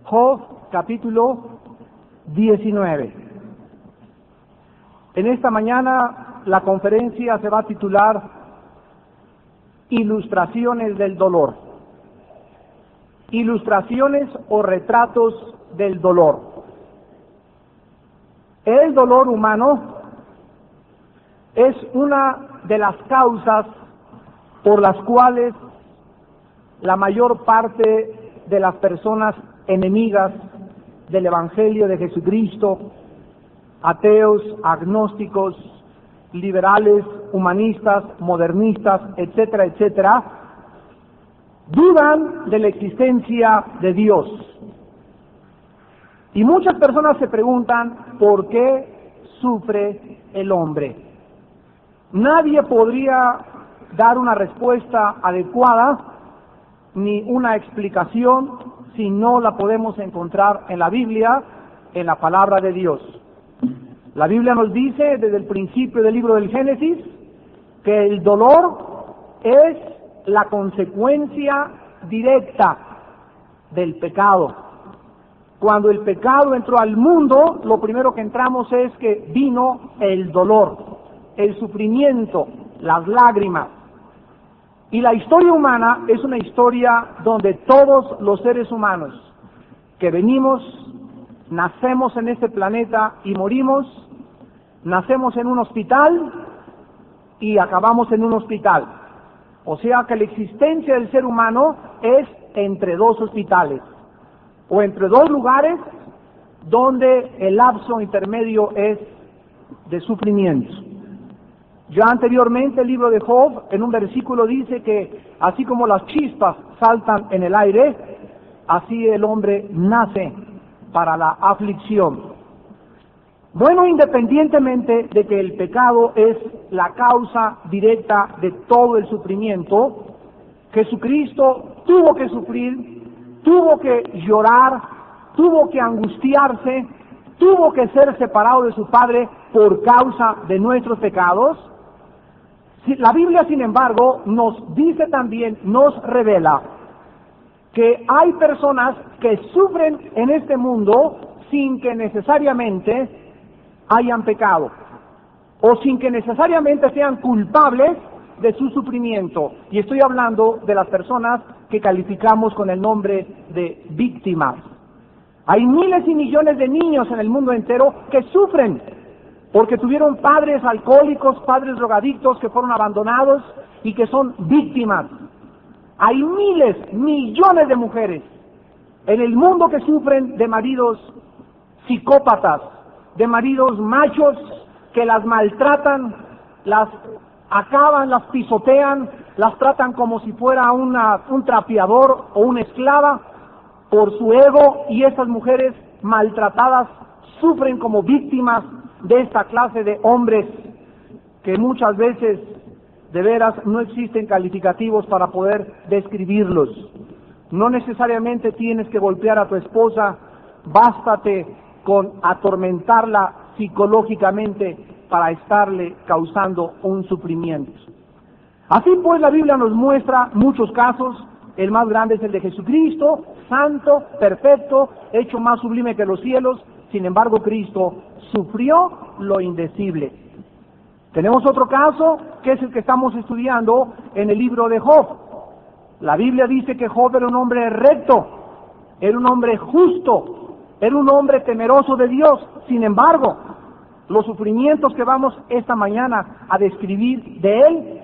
Job capítulo 19. En esta mañana la conferencia se va a titular Ilustraciones del dolor. Ilustraciones o retratos del dolor. El dolor humano es una de las causas por las cuales la mayor parte de las personas enemigas del Evangelio de Jesucristo, ateos, agnósticos, liberales, humanistas, modernistas, etcétera, etcétera, dudan de la existencia de Dios. Y muchas personas se preguntan por qué sufre el hombre. Nadie podría dar una respuesta adecuada ni una explicación si no la podemos encontrar en la Biblia, en la palabra de Dios. La Biblia nos dice desde el principio del libro del Génesis que el dolor es la consecuencia directa del pecado. Cuando el pecado entró al mundo, lo primero que entramos es que vino el dolor, el sufrimiento, las lágrimas. Y la historia humana es una historia donde todos los seres humanos que venimos, nacemos en este planeta y morimos, nacemos en un hospital y acabamos en un hospital. O sea que la existencia del ser humano es entre dos hospitales, o entre dos lugares donde el lapso intermedio es de sufrimiento. Ya anteriormente el libro de Job, en un versículo dice que así como las chispas saltan en el aire, así el hombre nace para la aflicción. Bueno, independientemente de que el pecado es la causa directa de todo el sufrimiento, Jesucristo tuvo que sufrir, tuvo que llorar, tuvo que angustiarse, tuvo que ser separado de su Padre por causa de nuestros pecados. La Biblia, sin embargo, nos dice también, nos revela que hay personas que sufren en este mundo sin que necesariamente hayan pecado, o sin que necesariamente sean culpables de su sufrimiento. Y estoy hablando de las personas que calificamos con el nombre de víctimas. Hay miles y millones de niños en el mundo entero que sufren porque tuvieron padres alcohólicos, padres drogadictos que fueron abandonados y que son víctimas. Hay miles, millones de mujeres en el mundo que sufren de maridos psicópatas, de maridos machos que las maltratan, las acaban, las pisotean, las tratan como si fuera un trapeador o una esclava por su ego, y esas mujeres maltratadas sufren como víctimas de esta clase de hombres que muchas veces de veras no existen calificativos para poder describirlos. No necesariamente tienes que golpear a tu esposa, bástate con atormentarla psicológicamente para estarle causando un sufrimiento. Así pues, la Biblia nos muestra muchos casos. El más grande es el de Jesucristo, santo, perfecto, hecho más sublime que los cielos. Sin embargo, Cristo sufrió lo indecible. Tenemos otro caso, que es el que estamos estudiando en el libro de Job. La Biblia dice que Job era un hombre recto, era un hombre justo, era un hombre temeroso de Dios. Sin embargo, los sufrimientos que vamos esta mañana a describir de él,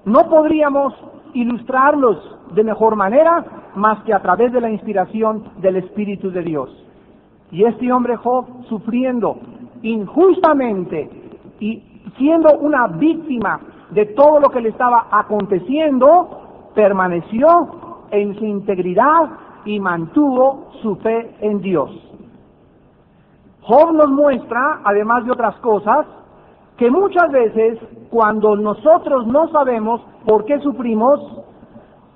no podríamos ilustrarlos de mejor manera más que a través de la inspiración del Espíritu de Dios. Y este hombre Job, sufriendo injustamente y siendo una víctima de todo lo que le estaba aconteciendo, permaneció en su integridad y mantuvo su fe en Dios. Job nos muestra, además de otras cosas, que muchas veces cuando nosotros no sabemos por qué sufrimos,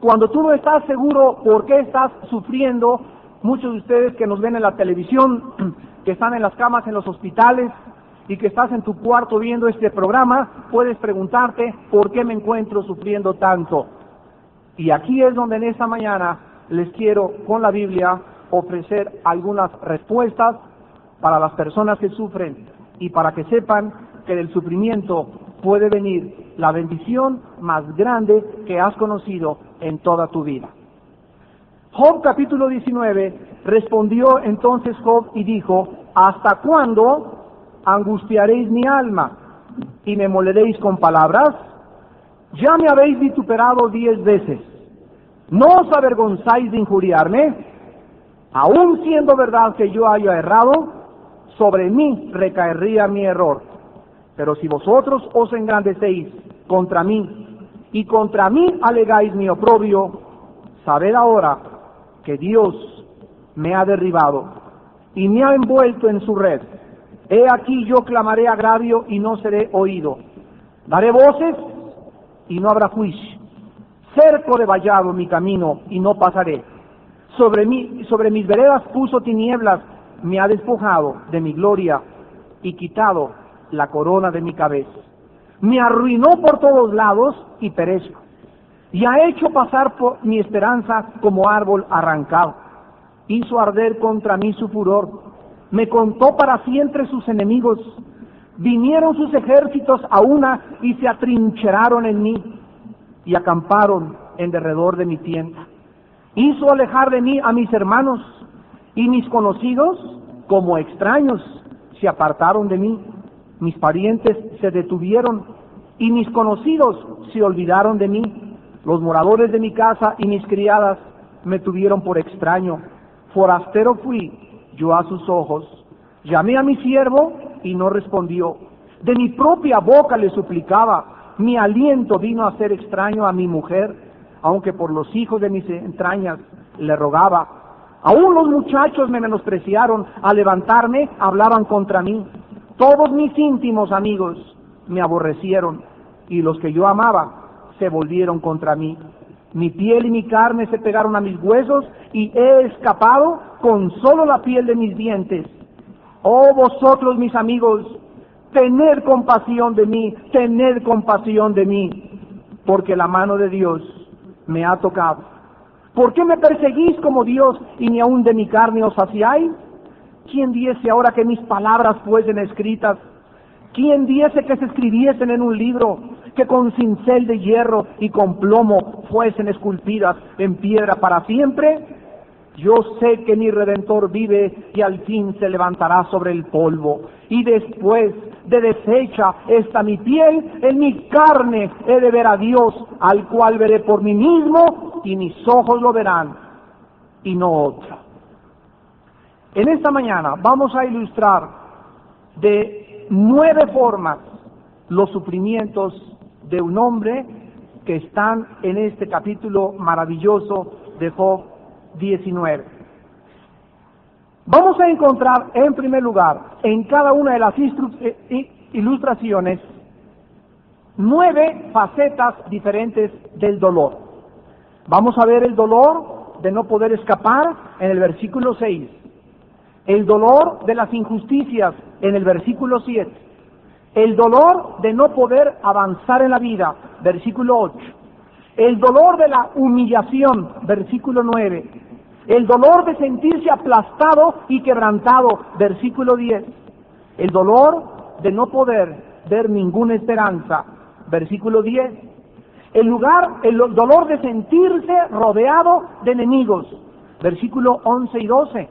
cuando tú no estás seguro por qué estás sufriendo, muchos de ustedes que nos ven en la televisión, que están en las camas en los hospitales y que estás en tu cuarto viendo este programa, puedes preguntarte por qué me encuentro sufriendo tanto. Y aquí es donde en esta mañana les quiero con la Biblia ofrecer algunas respuestas para las personas que sufren y para que sepan que del sufrimiento puede venir la bendición más grande que has conocido en toda tu vida. Job capítulo 19, respondió entonces Job y dijo: ¿hasta cuándo angustiaréis mi alma y me moleréis con palabras? Ya me habéis vituperado 10 veces. ¿No os avergonzáis de injuriarme? Aun siendo verdad que yo haya errado, sobre mí recaería mi error. Pero si vosotros os engrandecéis contra mí y contra mí alegáis mi oprobio, sabed ahora que Dios me ha derribado y me ha envuelto en su red. He aquí yo clamaré agravio y no seré oído. Daré voces y no habrá juicio. Cerco de vallado mi camino y no pasaré. Sobre mis veredas puso tinieblas, me ha despojado de mi gloria y quitado la corona de mi cabeza. Me arruinó por todos lados y perezco. Y ha hecho pasar por mi esperanza como árbol arrancado. Hizo arder contra mí su furor. Me contó para siempre sus enemigos. Vinieron sus ejércitos a una y se atrincheraron en mí y acamparon en derredor de mi tienda. Hizo alejar de mí a mis hermanos y mis conocidos como extraños se apartaron de mí. Mis parientes se detuvieron y mis conocidos se olvidaron de mí. Los moradores de mi casa y mis criadas me tuvieron por extraño. Forastero fui yo a sus ojos. Llamé a mi siervo y no respondió. De mi propia boca le suplicaba. Mi aliento vino a ser extraño a mi mujer, aunque por los hijos de mis entrañas le rogaba. Aún los muchachos me menospreciaron. Al levantarme hablaban contra mí. Todos mis íntimos amigos me aborrecieron, y los que yo amaba se volvieron contra mí. Mi piel y mi carne se pegaron a mis huesos, y he escapado con solo la piel de mis dientes. Oh vosotros, mis amigos, tened compasión de mí, porque la mano de Dios me ha tocado. ¿Por qué me perseguís como Dios y ni aun de mi carne os saciáis? ¿Quién diese ahora que mis palabras fuesen escritas? ¿Quién diese que se escribiesen en un libro, que con cincel de hierro y con plomo fuesen esculpidas en piedra para siempre? Yo sé que mi Redentor vive y al fin se levantará sobre el polvo. Y después de deshecha esta mi piel, en mi carne he de ver a Dios, al cual veré por mí mismo, y mis ojos lo verán, y no otro. En esta mañana vamos a ilustrar de 9 formas los sufrimientos de un hombre que están en este capítulo maravilloso de Job 19. Vamos a encontrar en primer lugar en cada una de las ilustraciones 9 facetas diferentes del dolor. Vamos a ver el dolor de no poder escapar en el versículo 6. El dolor de las injusticias en el versículo 7. El dolor de no poder avanzar en la vida, versículo 8. El dolor de la humillación, versículo 9. El dolor de sentirse aplastado y quebrantado, versículo 10. El dolor de no poder ver ninguna esperanza, versículo 10. El dolor de sentirse rodeado de enemigos, versículo 11 y 12.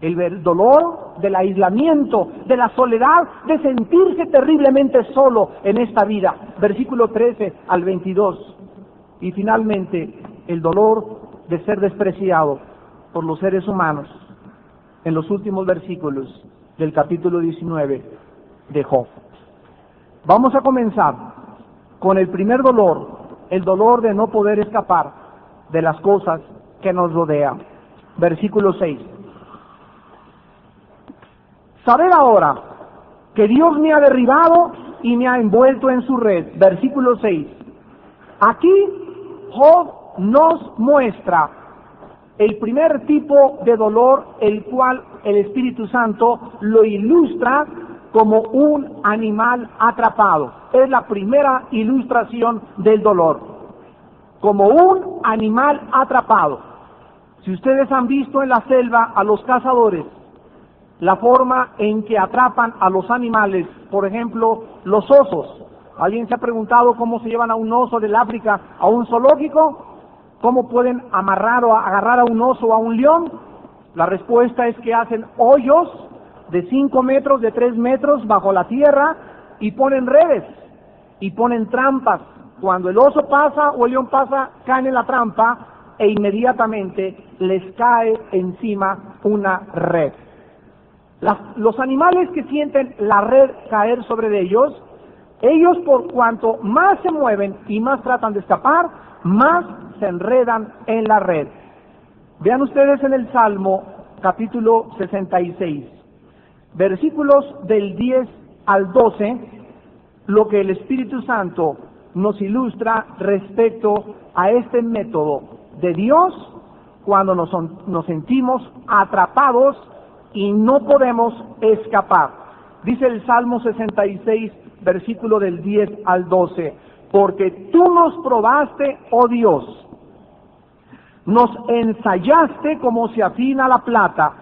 El dolor del aislamiento, de la soledad, de sentirse terriblemente solo en esta vida, versículo 13 al 22. Y finalmente, el dolor de ser despreciado por los seres humanos, en los últimos versículos del capítulo 19 de Job. Vamos a comenzar con el primer dolor, el dolor de no poder escapar de las cosas que nos rodean. Versículo 6. Sabed ahora que Dios me ha derribado y me ha envuelto en su red. Versículo 6. Aquí Job nos muestra el primer tipo de dolor, el cual el Espíritu Santo lo ilustra como un animal atrapado. Es la primera ilustración del dolor, como un animal atrapado. Si ustedes han visto en la selva a los cazadores, la forma en que atrapan a los animales, por ejemplo, los osos. ¿Alguien se ha preguntado cómo se llevan a un oso del África a un zoológico? ¿Cómo pueden amarrar o agarrar a un oso o a un león? La respuesta es que hacen hoyos de 5 metros, de 3 metros bajo la tierra y ponen redes y ponen trampas. Cuando el oso pasa o el león pasa, caen en la trampa e inmediatamente les cae encima una red. Los animales que sienten la red caer sobre ellos por cuanto más se mueven y más tratan de escapar, más se enredan en la red. Vean ustedes en el Salmo capítulo 66, versículos del 10 al 12, lo que el Espíritu Santo nos ilustra respecto a este método de Dios cuando nos sentimos atrapados y no podemos escapar. Dice el Salmo 66, versículo del 10 al 12, porque tú nos probaste, oh Dios, nos ensayaste como se afina la plata,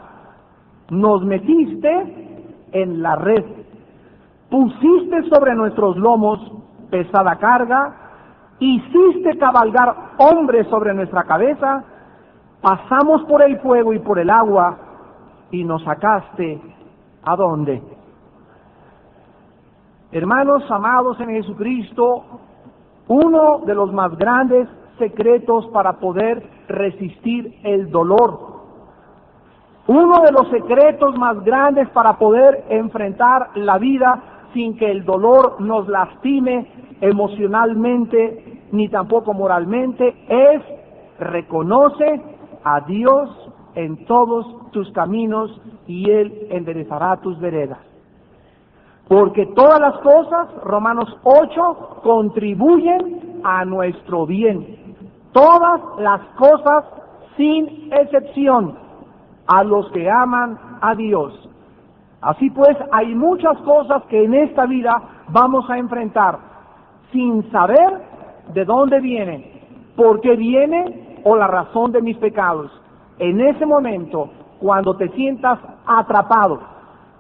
nos metiste en la red, pusiste sobre nuestros lomos pesada carga, hiciste cabalgar hombres sobre nuestra cabeza, pasamos por el fuego y por el agua, y nos sacaste, ¿a dónde? Hermanos amados en Jesucristo, uno de los más grandes secretos para poder resistir el dolor, uno de los secretos más grandes para poder enfrentar la vida sin que el dolor nos lastime emocionalmente ni tampoco moralmente, es reconoce a Dios en todos tus caminos y Él enderezará tus veredas. Porque todas las cosas, Romanos 8, contribuyen a nuestro bien. Todas las cosas, sin excepción, a los que aman a Dios. Así pues, hay muchas cosas que en esta vida vamos a enfrentar sin saber de dónde viene, por qué viene o la razón de mis pecados. En ese momento, cuando te sientas atrapado,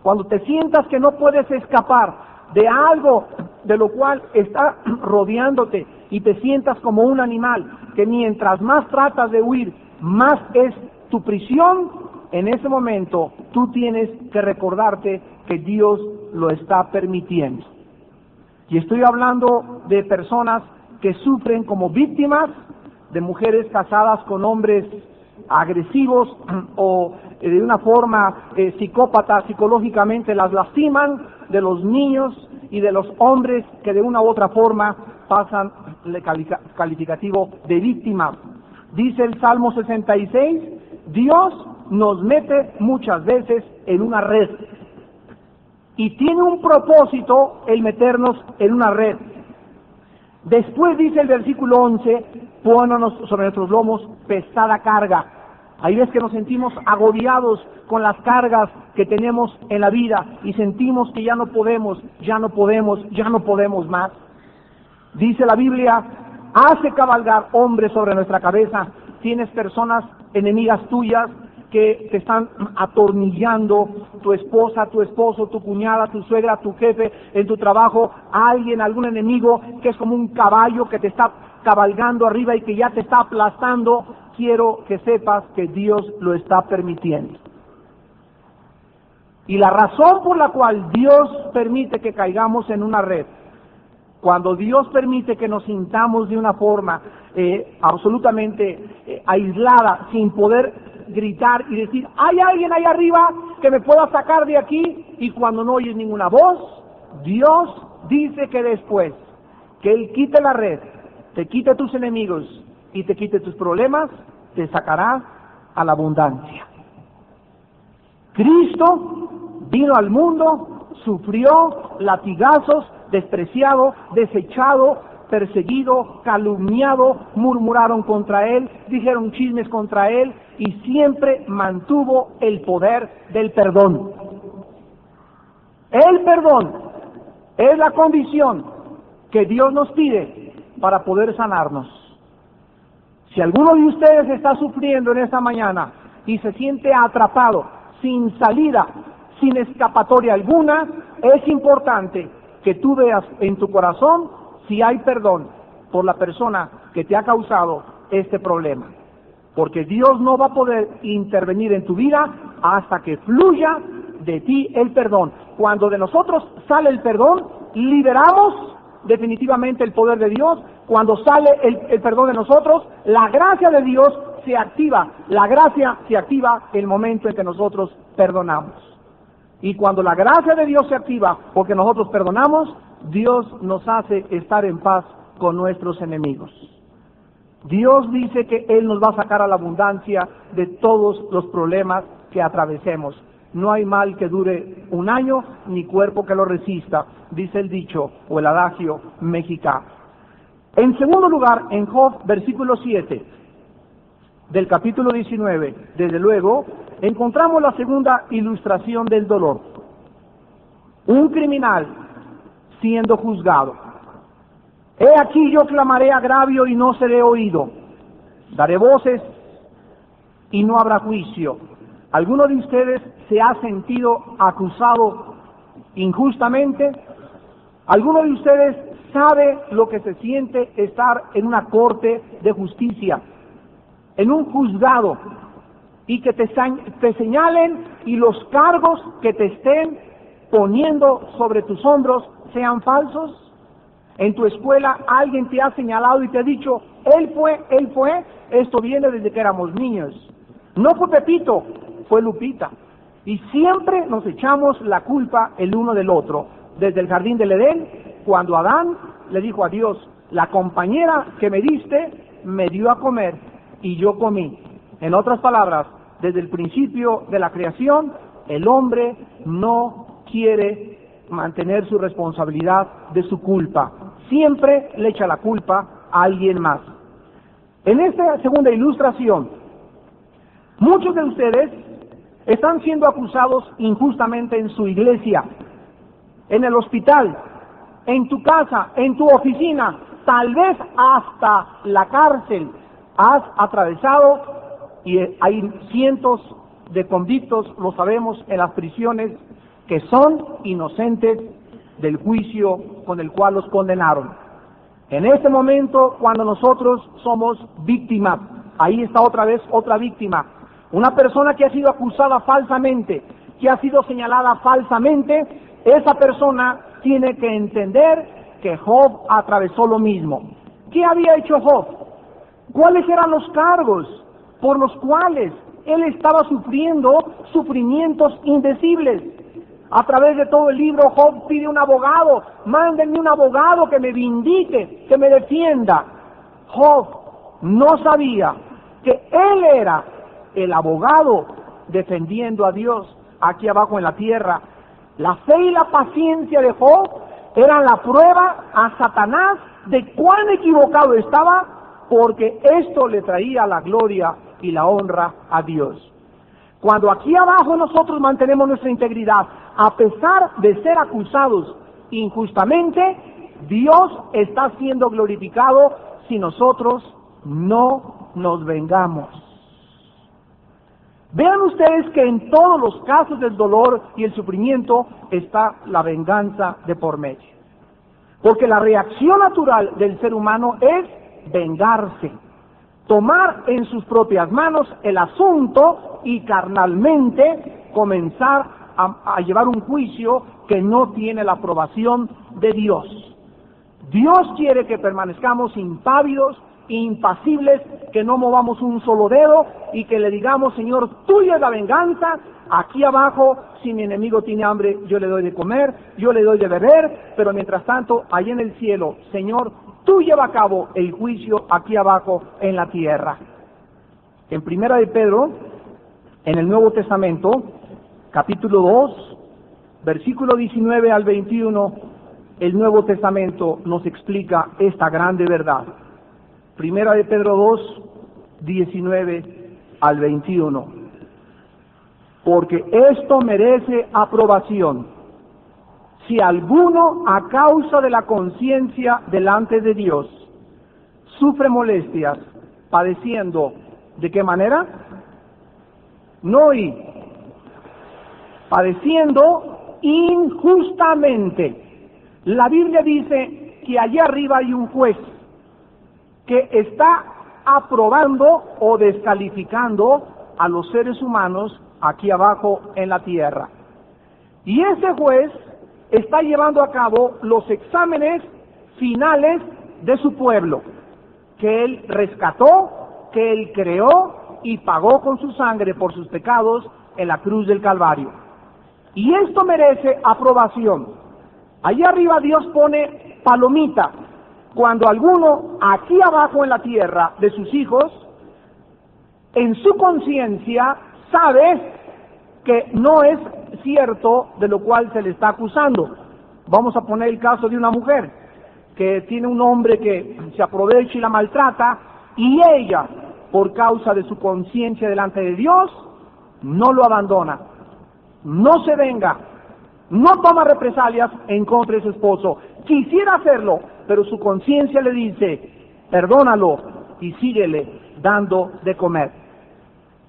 cuando te sientas que no puedes escapar de algo de lo cual está rodeándote y te sientas como un animal, que mientras más tratas de huir, más es tu prisión, en ese momento tú tienes que recordarte que Dios lo está permitiendo. Y estoy hablando de personas que sufren como víctimas, de mujeres casadas con hombres agresivos o de una forma psicópata, psicológicamente las lastiman, de los niños y de los hombres que de una u otra forma pasan el calificativo de víctima. Dice el Salmo 66, Dios nos mete muchas veces en una red y tiene un propósito el meternos en una red. Después dice el versículo 11, pónganos sobre nuestros lomos pesada carga. Hay veces que nos sentimos agobiados con las cargas que tenemos en la vida y sentimos que ya no podemos más. Dice la Biblia, hace cabalgar hombres sobre nuestra cabeza. Tienes personas enemigas tuyas que te están atornillando, tu esposa, tu esposo, tu cuñada, tu suegra, tu jefe, en tu trabajo, alguien, algún enemigo que es como un caballo que te está cabalgando arriba y que ya te está aplastando. Quiero que sepas que Dios lo está permitiendo. Y la razón por la cual Dios permite que caigamos en una red, cuando Dios permite que nos sintamos de una forma absolutamente aislada, sin poder gritar y decir, hay alguien ahí arriba que me pueda sacar de aquí, y cuando no oyes ninguna voz, Dios dice que después que Él quite la red, te quite tus enemigos y te quite tus problemas, te sacará a la abundancia. Cristo vino al mundo, sufrió latigazos, despreciado, desechado, perseguido, calumniado, murmuraron contra Él, dijeron chismes contra Él, y siempre mantuvo el poder del perdón. El perdón es la condición que Dios nos pide para poder sanarnos. Si alguno de ustedes está sufriendo en esta mañana y se siente atrapado, sin salida, sin escapatoria alguna, es importante que tú veas en tu corazón si hay perdón por la persona que te ha causado este problema. Porque Dios no va a poder intervenir en tu vida hasta que fluya de ti el perdón. Cuando de nosotros sale el perdón, liberamos definitivamente el poder de Dios. Cuando sale el perdón de nosotros, la gracia de Dios se activa. La gracia se activa en el momento en que nosotros perdonamos. Y cuando la gracia de Dios se activa porque nosotros perdonamos, Dios nos hace estar en paz con nuestros enemigos. Dios dice que Él nos va a sacar a la abundancia de todos los problemas que atravesemos. No hay mal que dure un año, ni cuerpo que lo resista, dice el dicho o el adagio mexicano. En segundo lugar, en Job, versículo 7, del capítulo 19, desde luego, encontramos la segunda ilustración del dolor. Un criminal siendo juzgado. He aquí yo clamaré agravio y no seré oído. Daré voces y no habrá juicio. ¿Alguno de ustedes se ha sentido acusado injustamente? ¿Alguno de ustedes sabe lo que se siente estar en una corte de justicia, en un juzgado, y que te señalen y los cargos que te estén poniendo sobre tus hombros sean falsos? En tu escuela alguien te ha señalado y te ha dicho, él fue, esto viene desde que éramos niños. No fue Pepito, fue Lupita. Y siempre nos echamos la culpa el uno del otro. Desde el jardín del Edén, cuando Adán le dijo a Dios, la compañera que me diste me dio a comer y yo comí. En otras palabras, desde el principio de la creación, el hombre no quiere mantener su responsabilidad de su culpa. Siempre le echa la culpa a alguien más. En esta segunda ilustración, muchos de ustedes están siendo acusados injustamente en su iglesia, en el hospital, en tu casa, en tu oficina, tal vez hasta la cárcel has atravesado, y hay cientos de convictos, lo sabemos, en las prisiones, que son inocentes del juicio con el cual los condenaron. En este momento, cuando nosotros somos víctimas, ahí está otra vez otra víctima, una persona que ha sido acusada falsamente, que ha sido señalada falsamente, esa persona tiene que entender que Job atravesó lo mismo. ¿Qué había hecho Job? ¿Cuáles eran los cargos por los cuales él estaba sufriendo sufrimientos indecibles? A través de todo el libro, Job pide un abogado. Mándenme un abogado que me vindique, que me defienda. Job no sabía que él era el abogado defendiendo a Dios aquí abajo en la tierra. La fe y la paciencia de Job eran la prueba a Satanás de cuán equivocado estaba, porque esto le traía la gloria y la honra a Dios. Cuando aquí abajo nosotros mantenemos nuestra integridad, a pesar de ser acusados injustamente, Dios está siendo glorificado si nosotros no nos vengamos. Vean ustedes que en todos los casos del dolor y el sufrimiento está la venganza de por medio. Porque la reacción natural del ser humano es vengarse, tomar en sus propias manos el asunto y carnalmente comenzar a llevar un juicio que no tiene la aprobación de Dios. Dios quiere que permanezcamos impávidos, impasibles, que no movamos un solo dedo y que le digamos, Señor, tuya es la venganza. Aquí abajo, si mi enemigo tiene hambre, yo le doy de comer, yo le doy de beber, pero mientras tanto, allá en el cielo, Señor, tú lleva a cabo el juicio aquí abajo en la tierra. En Primera de Pedro, en el Nuevo Testamento, capítulo 2, versículo 19 al 21, el Nuevo Testamento nos explica esta grande verdad. Primera de Pedro 2, 19 al 21. Porque esto merece aprobación. Si alguno, a causa de la conciencia delante de Dios, sufre molestias, padeciendo, ¿de qué manera? No y padeciendo injustamente. La Biblia dice que allá arriba hay un juez que está aprobando o descalificando a los seres humanos aquí abajo en la tierra. Y ese juez está llevando a cabo los exámenes finales de su pueblo, que él rescató, que él creó y pagó con su sangre por sus pecados en la cruz del Calvario. Y esto merece aprobación. Allá arriba Dios pone palomita cuando alguno aquí abajo en la tierra de sus hijos, en su conciencia, sabe que no es cierto de lo cual se le está acusando. Vamos a poner el caso de una mujer que tiene un hombre que se aprovecha y la maltrata, y ella, por causa de su conciencia delante de Dios, no lo abandona, no se venga, no toma represalias en contra de su esposo. Quisiera hacerlo, pero su conciencia le dice, perdónalo y síguele dando de comer.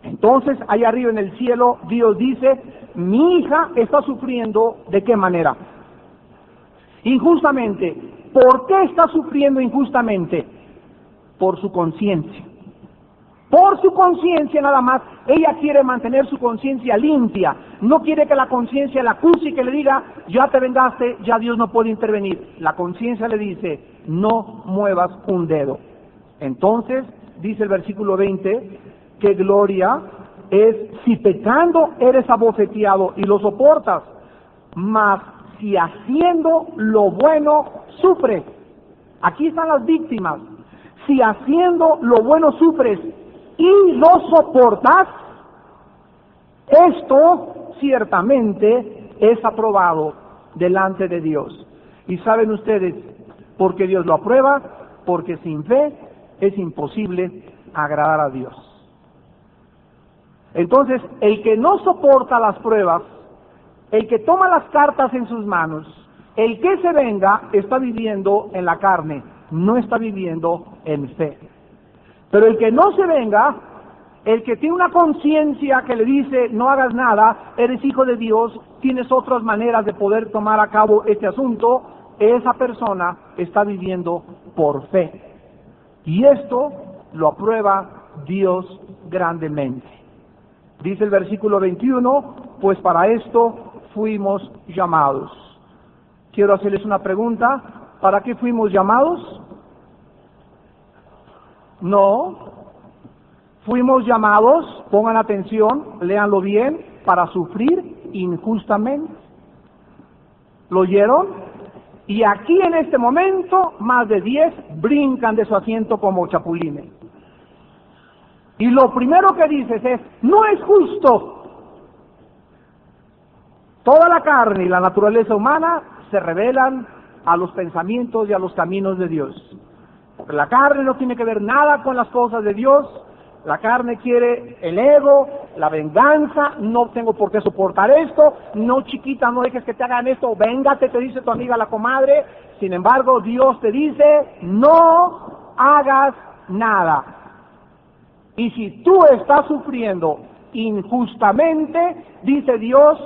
Entonces, allá arriba en el cielo, Dios dice, mi hija está sufriendo, ¿de qué manera? Injustamente. ¿Por qué está sufriendo injustamente? Por su conciencia. Por su conciencia nada más. Ella quiere mantener su conciencia limpia. No quiere que la conciencia la acuse y que le diga, ya te vengaste, ya Dios no puede intervenir. La conciencia le dice, no muevas un dedo. Entonces, dice el versículo 20, que gloria es si pecando eres abofeteado y lo soportas, mas si haciendo lo bueno sufres. Aquí están las víctimas. Si haciendo lo bueno sufres y lo soportas, esto ciertamente es aprobado delante de Dios. Y saben ustedes por qué Dios lo aprueba, porque sin fe es imposible agradar a Dios. Entonces, el que no soporta las pruebas, el que toma las cartas en sus manos, el que se venga, está viviendo en la carne, no está viviendo en fe. Pero el que no se venga, el que tiene una conciencia que le dice, no hagas nada, eres hijo de Dios, tienes otras maneras de poder tomar a cabo este asunto, esa persona está viviendo por fe. Y esto lo aprueba Dios grandemente. Dice el versículo 21, pues para esto fuimos llamados. Quiero hacerles una pregunta, ¿para qué fuimos llamados? No, fuimos llamados, pongan atención, léanlo bien, para sufrir injustamente. ¿Lo oyeron? Y aquí en este momento, más de 10 brincan de su asiento como chapulines. Y lo primero que dices es, no es justo. Toda la carne y la naturaleza humana se rebelan a los pensamientos y a los caminos de Dios. Porque la carne no tiene que ver nada con las cosas de Dios. La carne quiere el ego, la venganza, no tengo por qué soportar esto, no chiquita, no dejes que te hagan esto, véngate, te dice tu amiga la comadre. Sin embargo, Dios te dice, no hagas nada. Y si tú estás sufriendo injustamente, dice Dios,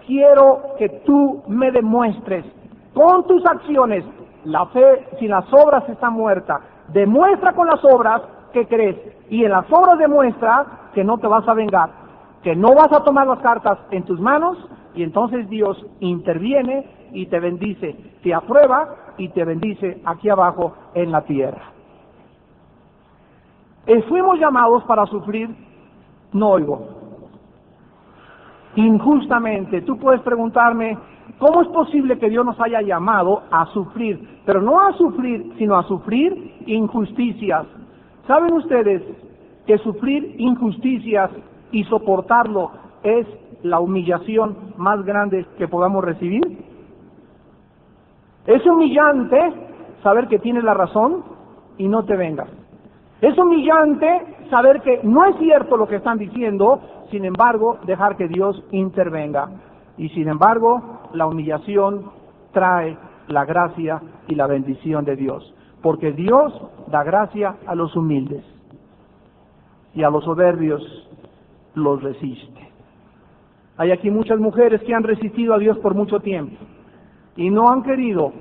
quiero que tú me demuestres con tus acciones. La fe sin las obras está muerta. Demuestra con las obras que crees. Y en las obras demuestra que no te vas a vengar, que no vas a tomar las cartas en tus manos, y entonces Dios interviene y te bendice, te aprueba y te bendice aquí abajo en la tierra. Fuimos llamados para sufrir, no oigo, injustamente. Tú puedes preguntarme, ¿cómo es posible que Dios nos haya llamado a sufrir? Pero no a sufrir, sino a sufrir injusticias. ¿Saben ustedes que sufrir injusticias y soportarlo es la humillación más grande que podamos recibir? Es humillante saber que tienes la razón y no te vengas. Es humillante saber que no es cierto lo que están diciendo, sin embargo, dejar que Dios intervenga. Y sin embargo, la humillación trae la gracia y la bendición de Dios. Porque Dios da gracia a los humildes. y a los soberbios los resiste. Hay aquí muchas mujeres que han resistido a Dios por mucho tiempo y no han querido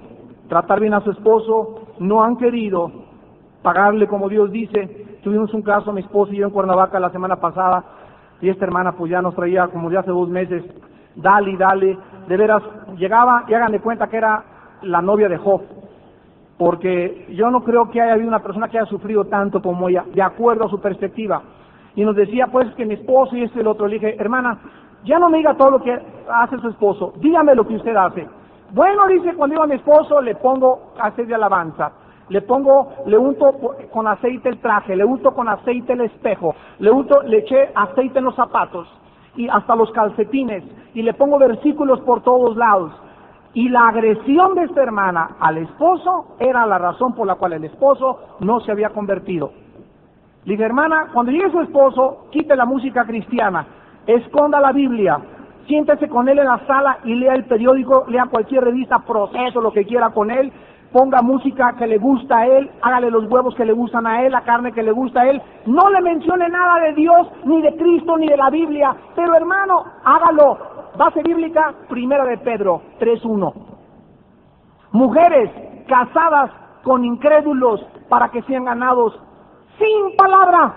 tratar bien a su esposo, no han querido pagarle como Dios dice. Tuvimos un caso, mi esposo y yo en Cuernavaca la semana pasada, y esta hermana pues ya nos traía como de hace 2 meses, dale, de veras, llegaba y hagan de cuenta que era la novia de Job, porque yo no creo que haya habido una persona que haya sufrido tanto como ella, de acuerdo a su perspectiva. Y nos decía pues que mi esposo y el otro. Le dije, hermana, ya no me diga todo lo que hace su esposo, dígame lo que usted hace. Bueno, dice, cuando iba a mi esposo le pongo aceite de alabanza, le unto con aceite el traje, le unto con aceite el espejo, le eché aceite en los zapatos y hasta los calcetines, y le pongo versículos por todos lados. Y la agresión de esta hermana al esposo era la razón por la cual el esposo no se había convertido. Le dije, hermana, cuando llegue su esposo, quite la música cristiana, esconda la Biblia, siéntese con él en la sala y lea el periódico, lea cualquier revista, Proceso, lo que quiera con él, ponga música que le gusta a él, hágale los huevos que le gustan a él, la carne que le gusta a él, no le mencione nada de Dios, ni de Cristo, ni de la Biblia, pero hermano, hágalo. Base bíblica, 1 de Pedro 3:1. Mujeres casadas con incrédulos para que sean ganados sin palabra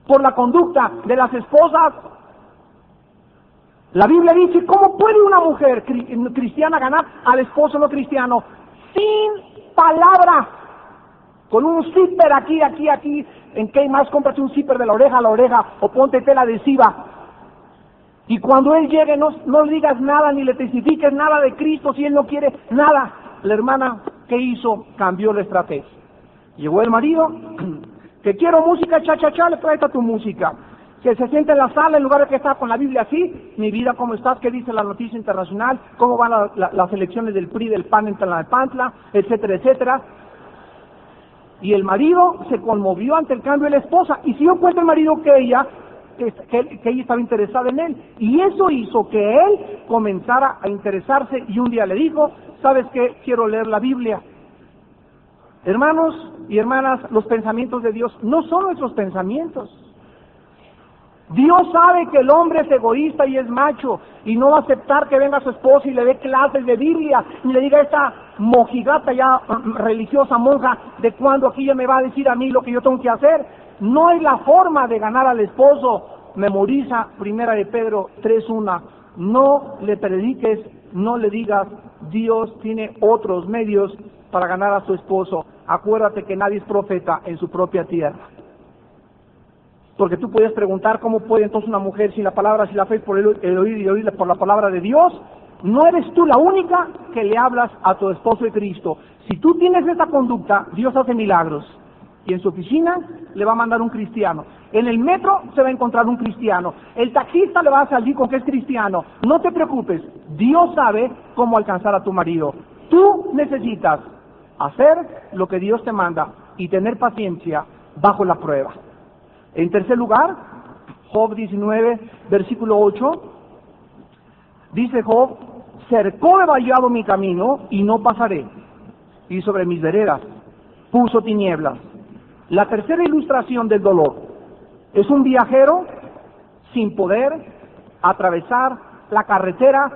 por la conducta de las esposas. La Biblia dice, ¿cómo puede una mujer cristiana ganar al esposo no cristiano? Sin palabra, con un zipper aquí, en Kmart, cómprate un zipper de la oreja a la oreja, o ponte tela adhesiva. Y cuando él llegue, no le digas nada, ni le testifiques nada de Cristo, si él no quiere nada. La hermana, ¿qué hizo? Cambió la estrategia. Llegó el marido, que quiero música, le trae tu música. Que se siente en la sala en lugar de que está con la Biblia así. Mi vida, ¿cómo estás? ¿Qué dice la noticia internacional? ¿Cómo van las elecciones del PRI, del PAN en Tlalnepantla? Etcétera, etcétera. Y el marido se conmovió ante el cambio de la esposa y se dio cuenta el marido que ella estaba interesada en él. Y eso hizo que él comenzara a interesarse y un día le dijo, ¿sabes qué? Quiero leer la Biblia. Hermanos y hermanas, los pensamientos de Dios no son nuestros pensamientos. Dios sabe que el hombre es egoísta y es macho y no va a aceptar que venga su esposa y le dé clases de Biblia y le diga esta mojigata ya religiosa monja de cuando aquí ya me va a decir a mí lo que yo tengo que hacer. No es la forma de ganar al esposo. Memoriza 1 de Pedro 3:1. No le prediques, no le digas, Dios tiene otros medios para ganar a su esposo. Acuérdate que nadie es profeta en su propia tierra. Porque tú puedes preguntar cómo puede entonces una mujer sin la palabra, sin la fe, por el oír y oír por la palabra de Dios. No eres tú la única que le hablas a tu esposo de Cristo. Si tú tienes esta conducta, Dios hace milagros. Y en su oficina le va a mandar un cristiano. En el metro se va a encontrar un cristiano. El taxista le va a salir con que es cristiano. No te preocupes, Dios sabe cómo alcanzar a tu marido. Tú necesitas hacer lo que Dios te manda y tener paciencia bajo la prueba. En tercer lugar, Job 19, versículo 8, dice Job, cercó de vallado mi camino y no pasaré, y sobre mis veredas puso tinieblas. La tercera ilustración del dolor es un viajero sin poder atravesar la carretera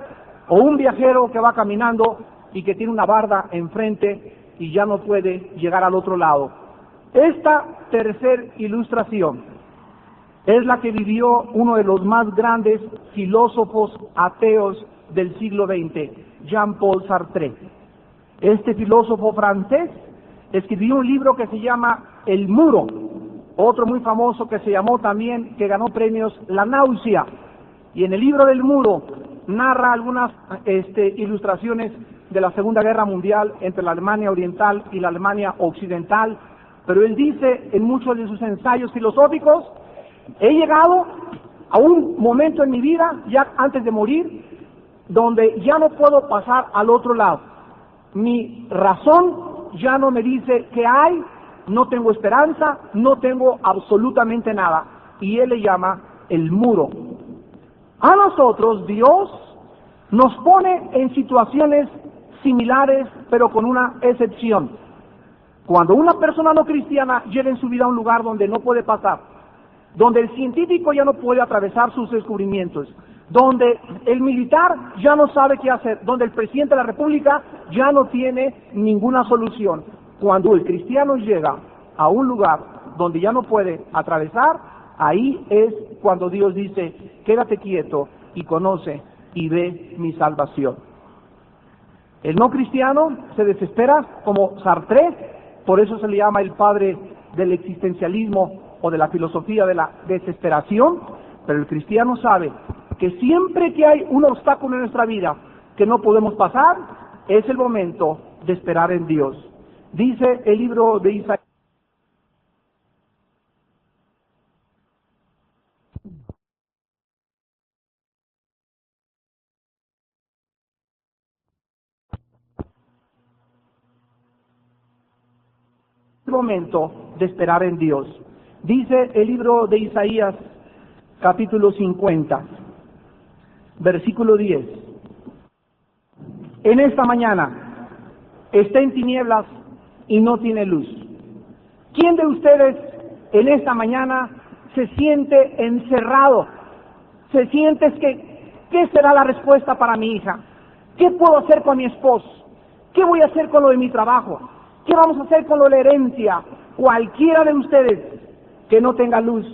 o un viajero que va caminando y que tiene una barda enfrente y ya no puede llegar al otro lado. Esta tercera ilustración es la que vivió uno de los más grandes filósofos ateos del siglo XX, Jean-Paul Sartre. Este filósofo francés escribió un libro que se llama El Muro, otro muy famoso que se llamó también, que ganó premios, La Náusea. Y en el libro del Muro narra algunas ilustraciones de la Segunda Guerra Mundial entre la Alemania Oriental y la Alemania Occidental. Pero él dice en muchos de sus ensayos filosóficos, he llegado a un momento en mi vida, ya antes de morir, donde ya no puedo pasar al otro lado. Mi razón ya no me dice qué hay, no tengo esperanza, no tengo absolutamente nada. Y él le llama el muro. A nosotros Dios nos pone en situaciones similares, pero con una excepción. Cuando una persona no cristiana llega en su vida a un lugar donde no puede pasar, donde el científico ya no puede atravesar sus descubrimientos, donde el militar ya no sabe qué hacer, donde el presidente de la República ya no tiene ninguna solución. Cuando el cristiano llega a un lugar donde ya no puede atravesar, ahí es cuando Dios dice, quédate quieto y conoce y ve mi salvación. El no cristiano se desespera como Sartre, por eso se le llama el padre del existencialismo o de la filosofía de la desesperación, pero el cristiano sabe que siempre que hay un obstáculo en nuestra vida que no podemos pasar, es el momento de esperar en Dios. Dice el libro de Isaías, momento de esperar en Dios. Dice el libro de Isaías, capítulo 50, versículo 10. En esta mañana está en tinieblas y no tiene luz. ¿Quién de ustedes en esta mañana se siente encerrado? Se siente ¿qué será la respuesta para mi hija? ¿Qué puedo hacer con mi esposo? ¿Qué voy a hacer con lo de mi trabajo? ¿Qué vamos a hacer con lo de la herencia? Cualquiera de ustedes que no tenga luz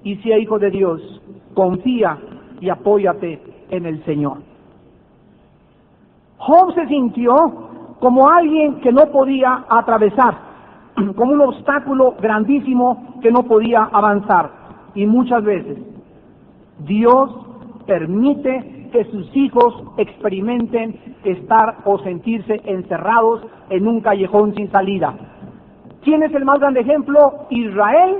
y sea hijo de Dios, confía y apóyate en el Señor. Job se sintió como alguien que no podía atravesar, como un obstáculo grandísimo que no podía avanzar. Y muchas veces Dios permite que sus hijos experimenten estar o sentirse encerrados en un callejón sin salida. ¿Quién es el más grande ejemplo? Israel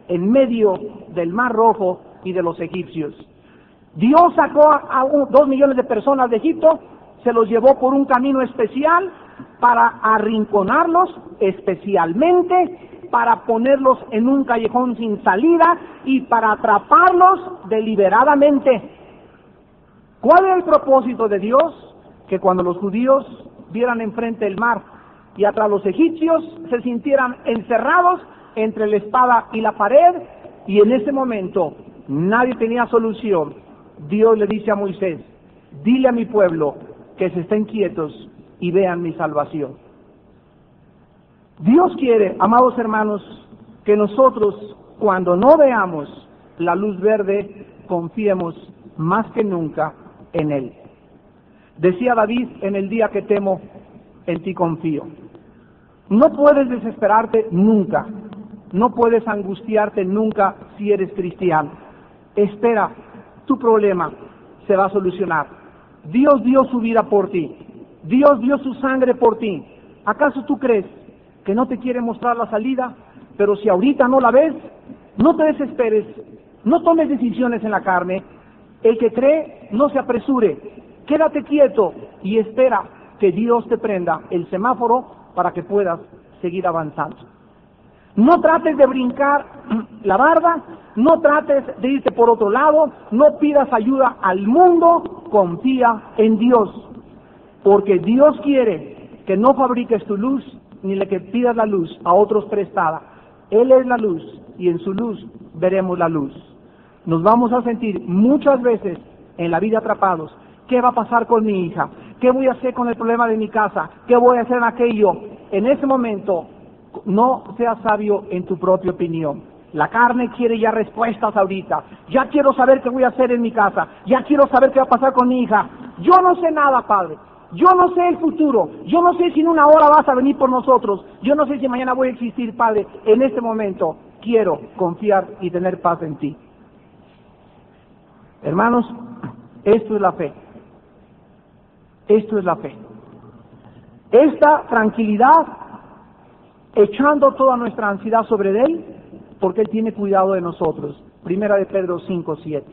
en medio del Mar Rojo y de los egipcios. Dios sacó a 2 millones de personas de Egipto, se los llevó por un camino especial para arrinconarlos, especialmente para ponerlos en un callejón sin salida y para atraparlos deliberadamente. ¿Cuál era el propósito de Dios? Que cuando los judíos vieran enfrente el mar y atrás los egipcios se sintieran encerrados entre la espada y la pared, y en ese momento nadie tenía solución. Dios le dice a Moisés, dile a mi pueblo que se estén quietos y vean mi salvación. Dios quiere, amados hermanos, que nosotros, cuando no veamos la luz verde, confiemos más que nunca en Él. Decía David, en el día que temo, en ti confío. No puedes desesperarte nunca, no puedes angustiarte nunca si eres cristiano. Espera, tu problema se va a solucionar. Dios dio su vida por ti, Dios dio su sangre por ti. ¿Acaso tú crees que no te quiere mostrar la salida? Pero si ahorita no la ves, no te desesperes, no tomes decisiones en la carne. El que cree, no se apresure, quédate quieto y espera que Dios te prenda el semáforo para que puedas seguir avanzando. No trates de brincar la barda, no trates de irte por otro lado, no pidas ayuda al mundo, confía en Dios, porque Dios quiere que no fabriques tu luz ni le que pidas la luz a otros prestada. Él es la luz y en su luz veremos la luz. Nos vamos a sentir muchas veces en la vida atrapados. ¿Qué va a pasar con mi hija? ¿Qué voy a hacer con el problema de mi casa? ¿Qué voy a hacer en aquello? En ese momento, no seas sabio en tu propia opinión. La carne quiere ya respuestas ahorita. Ya quiero saber qué voy a hacer en mi casa. Ya quiero saber qué va a pasar con mi hija. Yo no sé nada, Padre. Yo no sé el futuro. Yo no sé si en una hora vas a venir por nosotros. Yo no sé si mañana voy a existir, Padre. En este momento quiero confiar y tener paz en ti. Hermanos, esto es la fe. Esto es la fe. Esta tranquilidad, echando toda nuestra ansiedad sobre Él, porque Él tiene cuidado de nosotros. Primera de Pedro 5:7.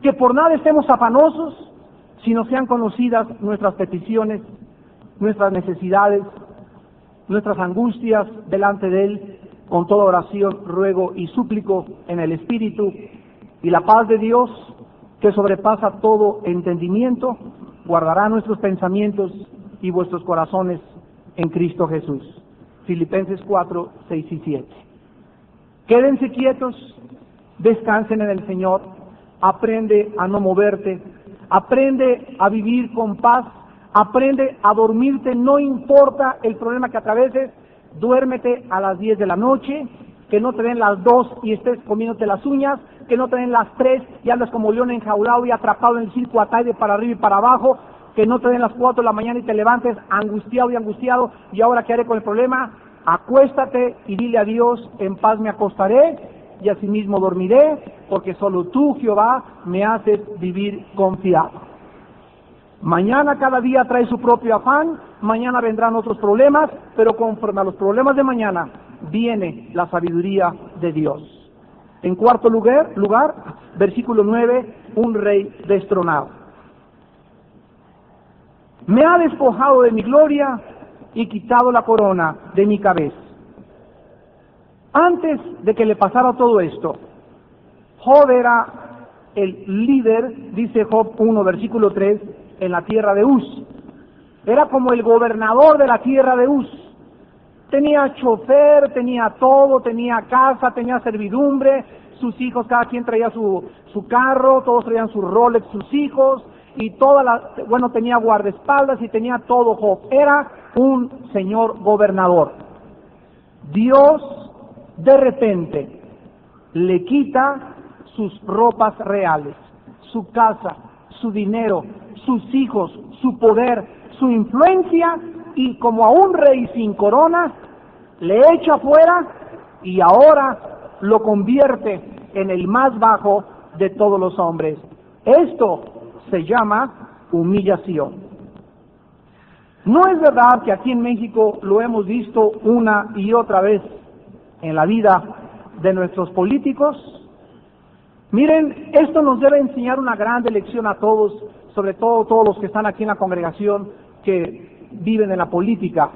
Que por nada estemos afanosos, sino sean conocidas nuestras peticiones, nuestras necesidades, nuestras angustias delante de Él, con toda oración, ruego y súplico en el Espíritu, y la paz de Dios, que sobrepasa todo entendimiento, guardará nuestros pensamientos y vuestros corazones en Cristo Jesús. Filipenses 4:6 y 7. Quédense quietos, descansen en el Señor, aprende a no moverte, aprende a vivir con paz, aprende a dormirte, no importa el problema que atraveses, duérmete a las 10 de la noche, que no te den las 2 y estés comiéndote las uñas, que no te den las 3 y andas como león enjaulado y atrapado en el circo Ataide para arriba y para abajo, que no te den las 4 de la mañana y te levantes angustiado, y ahora ¿qué haré con el problema? Acuéstate y dile a Dios, en paz me acostaré y asimismo dormiré, porque solo tú, Jehová, me haces vivir confiado. Mañana cada día trae su propio afán, mañana vendrán otros problemas, pero conforme a los problemas de mañana viene la sabiduría de Dios. En cuarto lugar, versículo 9, un rey destronado. Me ha despojado de mi gloria y quitado la corona de mi cabeza. Antes de que le pasara todo esto, Job era el líder, dice Job 1, versículo 3, en la tierra de Uz. Era como el gobernador de la tierra de Uz. Tenía chofer, tenía todo, tenía casa, tenía servidumbre, sus hijos, cada quien traía su carro, todos traían su Rolex, sus hijos, y tenía guardaespaldas y tenía todo Job. Era un señor gobernador. Dios de repente le quita sus ropas reales, su casa, su dinero, sus hijos, su poder, su influencia, y como a un rey sin corona, le echa fuera y ahora lo convierte en el más bajo de todos los hombres. Esto se llama humillación. No es verdad que aquí en México lo hemos visto una y otra vez en la vida de nuestros políticos. Miren, esto nos debe enseñar una gran lección a todos, sobre todo todos los que están aquí en la congregación que viven en la política.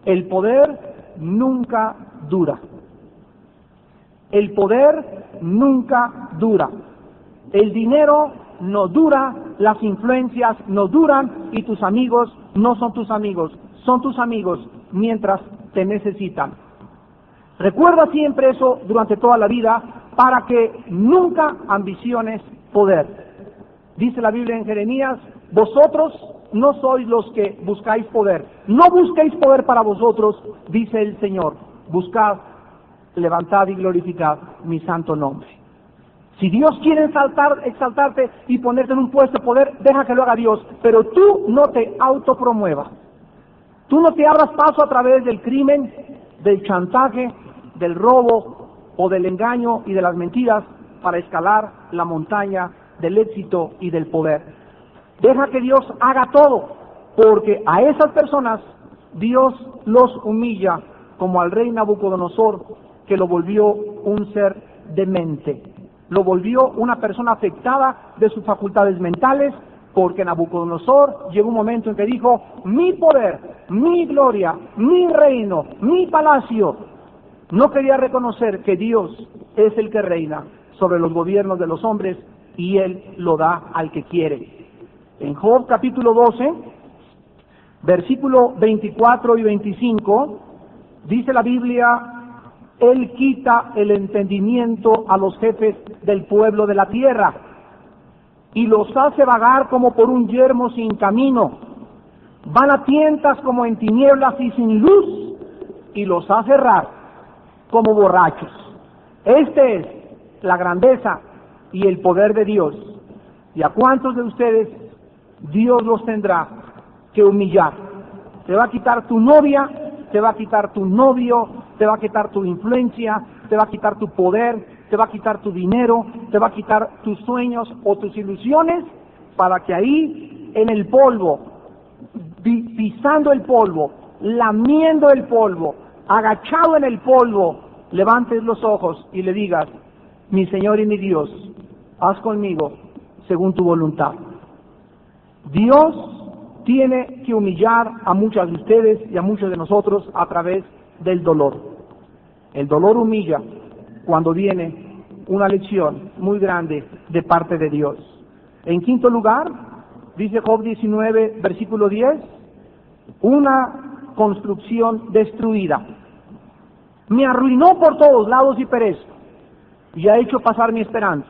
El poder nunca dura. El poder nunca dura. El dinero no dura, las influencias no duran y tus amigos no son tus amigos, son tus amigos mientras te necesitan. Recuerda siempre eso durante toda la vida para que nunca ambiciones poder. Dice la Biblia en Jeremías, vosotros no sois los que buscáis poder. No busquéis poder para vosotros, dice el Señor. Buscad, levantad y glorificad mi santo nombre. Si Dios quiere exaltarte y ponerte en un puesto de poder, deja que lo haga Dios, pero tú no te autopromuevas. Tú no te abras paso a través del crimen, del chantaje, del robo o del engaño y de las mentiras para escalar la montaña del éxito y del poder. Deja que Dios haga todo, porque a esas personas Dios los humilla, como al rey Nabucodonosor, que lo volvió un ser demente. Lo volvió una persona afectada de sus facultades mentales, porque Nabucodonosor llegó un momento en que dijo, mi poder, mi gloria, mi reino, mi palacio. No quería reconocer que Dios es el que reina sobre los gobiernos de los hombres y Él lo da al que quiere. En Job capítulo 12, versículo 24 y 25, dice la Biblia, Él quita el entendimiento a los jefes del pueblo de la tierra y los hace vagar como por un yermo sin camino. Van a tientas como en tinieblas y sin luz y los hace errar como borrachos. Este es la grandeza y el poder de Dios. ¿Y a cuántos de ustedes Dios los tendrá que humillar? Te va a quitar tu novia, te va a quitar tu novio, te va a quitar tu influencia, te va a quitar tu poder, te va a quitar tu dinero, te va a quitar tus sueños o tus ilusiones, para que ahí en el polvo, pisando el polvo, lamiendo el polvo, agachado en el polvo, levantes los ojos y le digas, mi Señor y mi Dios, haz conmigo según tu voluntad. Dios tiene que humillar a muchas de ustedes y a muchos de nosotros a través del dolor. El dolor humilla cuando viene una lección muy grande de parte de Dios. En quinto lugar, dice Job 19, versículo 10, una construcción destruida. Me arruinó por todos lados y perezco, y ha hecho pasar mi esperanza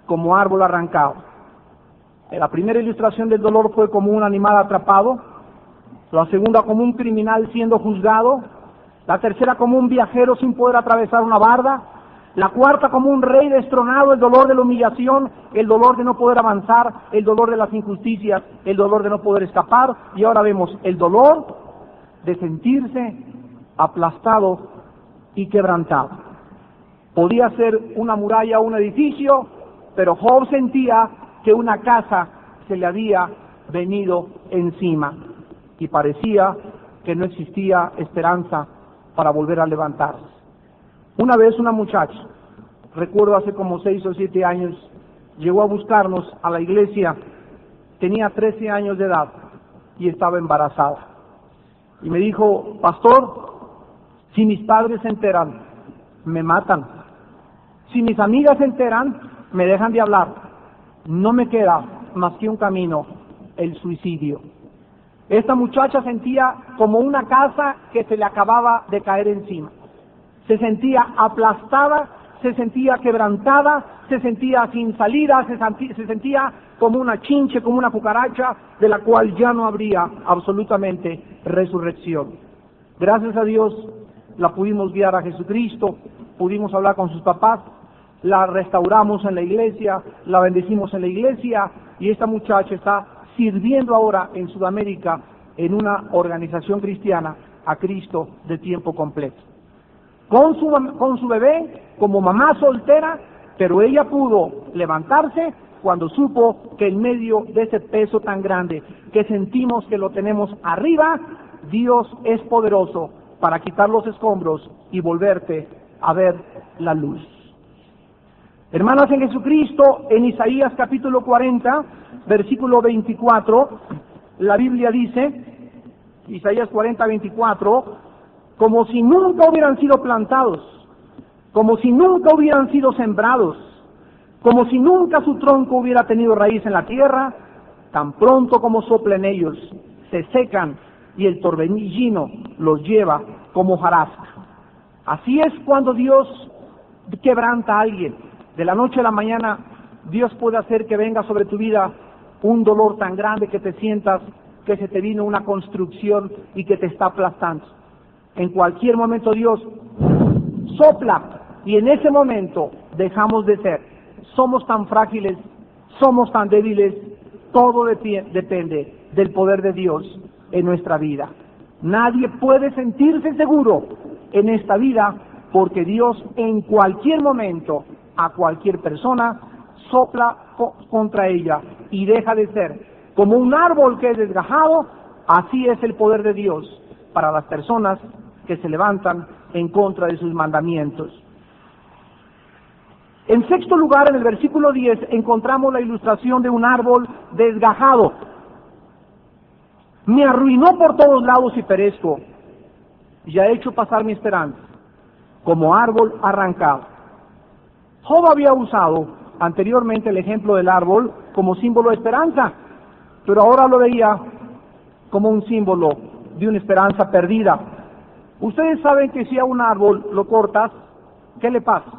como árbol arrancado. La primera ilustración del dolor fue como un animal atrapado, la segunda como un criminal siendo juzgado, la tercera como un viajero sin poder atravesar una barda, la cuarta como un rey destronado, el dolor de la humillación, el dolor de no poder avanzar, el dolor de las injusticias, el dolor de no poder escapar, y ahora vemos el dolor de sentirse aplastado y quebrantado. Podía ser una muralla o un edificio, pero Job sentía que una casa se le había venido encima y parecía que no existía esperanza para volver a levantarse. Una vez una muchacha, recuerdo hace como 6 o 7 años, llegó a buscarnos a la iglesia, tenía 13 años de edad y estaba embarazada. Y me dijo: pastor, si mis padres se enteran, me matan. Si mis amigas se enteran, me dejan de hablar. No me queda más que un camino: el suicidio. Esta muchacha sentía como una casa que se le acababa de caer encima. Se sentía aplastada, se sentía quebrantada, se sentía sin salida, se sentía como una chinche, como una cucaracha, de la cual ya no habría absolutamente resurrección. Gracias a Dios la pudimos guiar a Jesucristo, pudimos hablar con sus papás, la restauramos en la iglesia, la bendecimos en la iglesia, y esta muchacha está sirviendo ahora en Sudamérica en una organización cristiana a Cristo de tiempo completo. Con su bebé, como mamá soltera, pero ella pudo levantarse cuando supo que en medio de ese peso tan grande que sentimos que lo tenemos arriba, Dios es poderoso para quitar los escombros y volverte a ver la luz. Hermanas en Jesucristo, en Isaías capítulo 40, versículo 24, la Biblia dice, Isaías 40, 24, como si nunca hubieran sido plantados, como si nunca hubieran sido sembrados, como si nunca su tronco hubiera tenido raíz en la tierra, tan pronto como soplen ellos, se secan y el torbellino los lleva como hojarasca. Así es cuando Dios quebranta a alguien. De la noche a la mañana, Dios puede hacer que venga sobre tu vida un dolor tan grande que te sientas que se te vino una construcción y que te está aplastando. En cualquier momento Dios sopla y en ese momento dejamos de ser. Somos tan frágiles, somos tan débiles, todo depende del poder de Dios en nuestra vida. Nadie puede sentirse seguro en esta vida porque Dios en cualquier momento a cualquier persona sopla contra ella y deja de ser. Como un árbol que es desgajado, así es el poder de Dios para las personas que se levantan en contra de sus mandamientos. En sexto lugar, en el versículo 10, encontramos la ilustración de un árbol desgajado. Me arruinó por todos lados y perezco, y ha hecho pasar mi esperanza como árbol arrancado. Job había usado anteriormente el ejemplo del árbol como símbolo de esperanza, pero ahora lo veía como un símbolo de una esperanza perdida. Ustedes saben que si a un árbol lo cortas, ¿qué le pasa?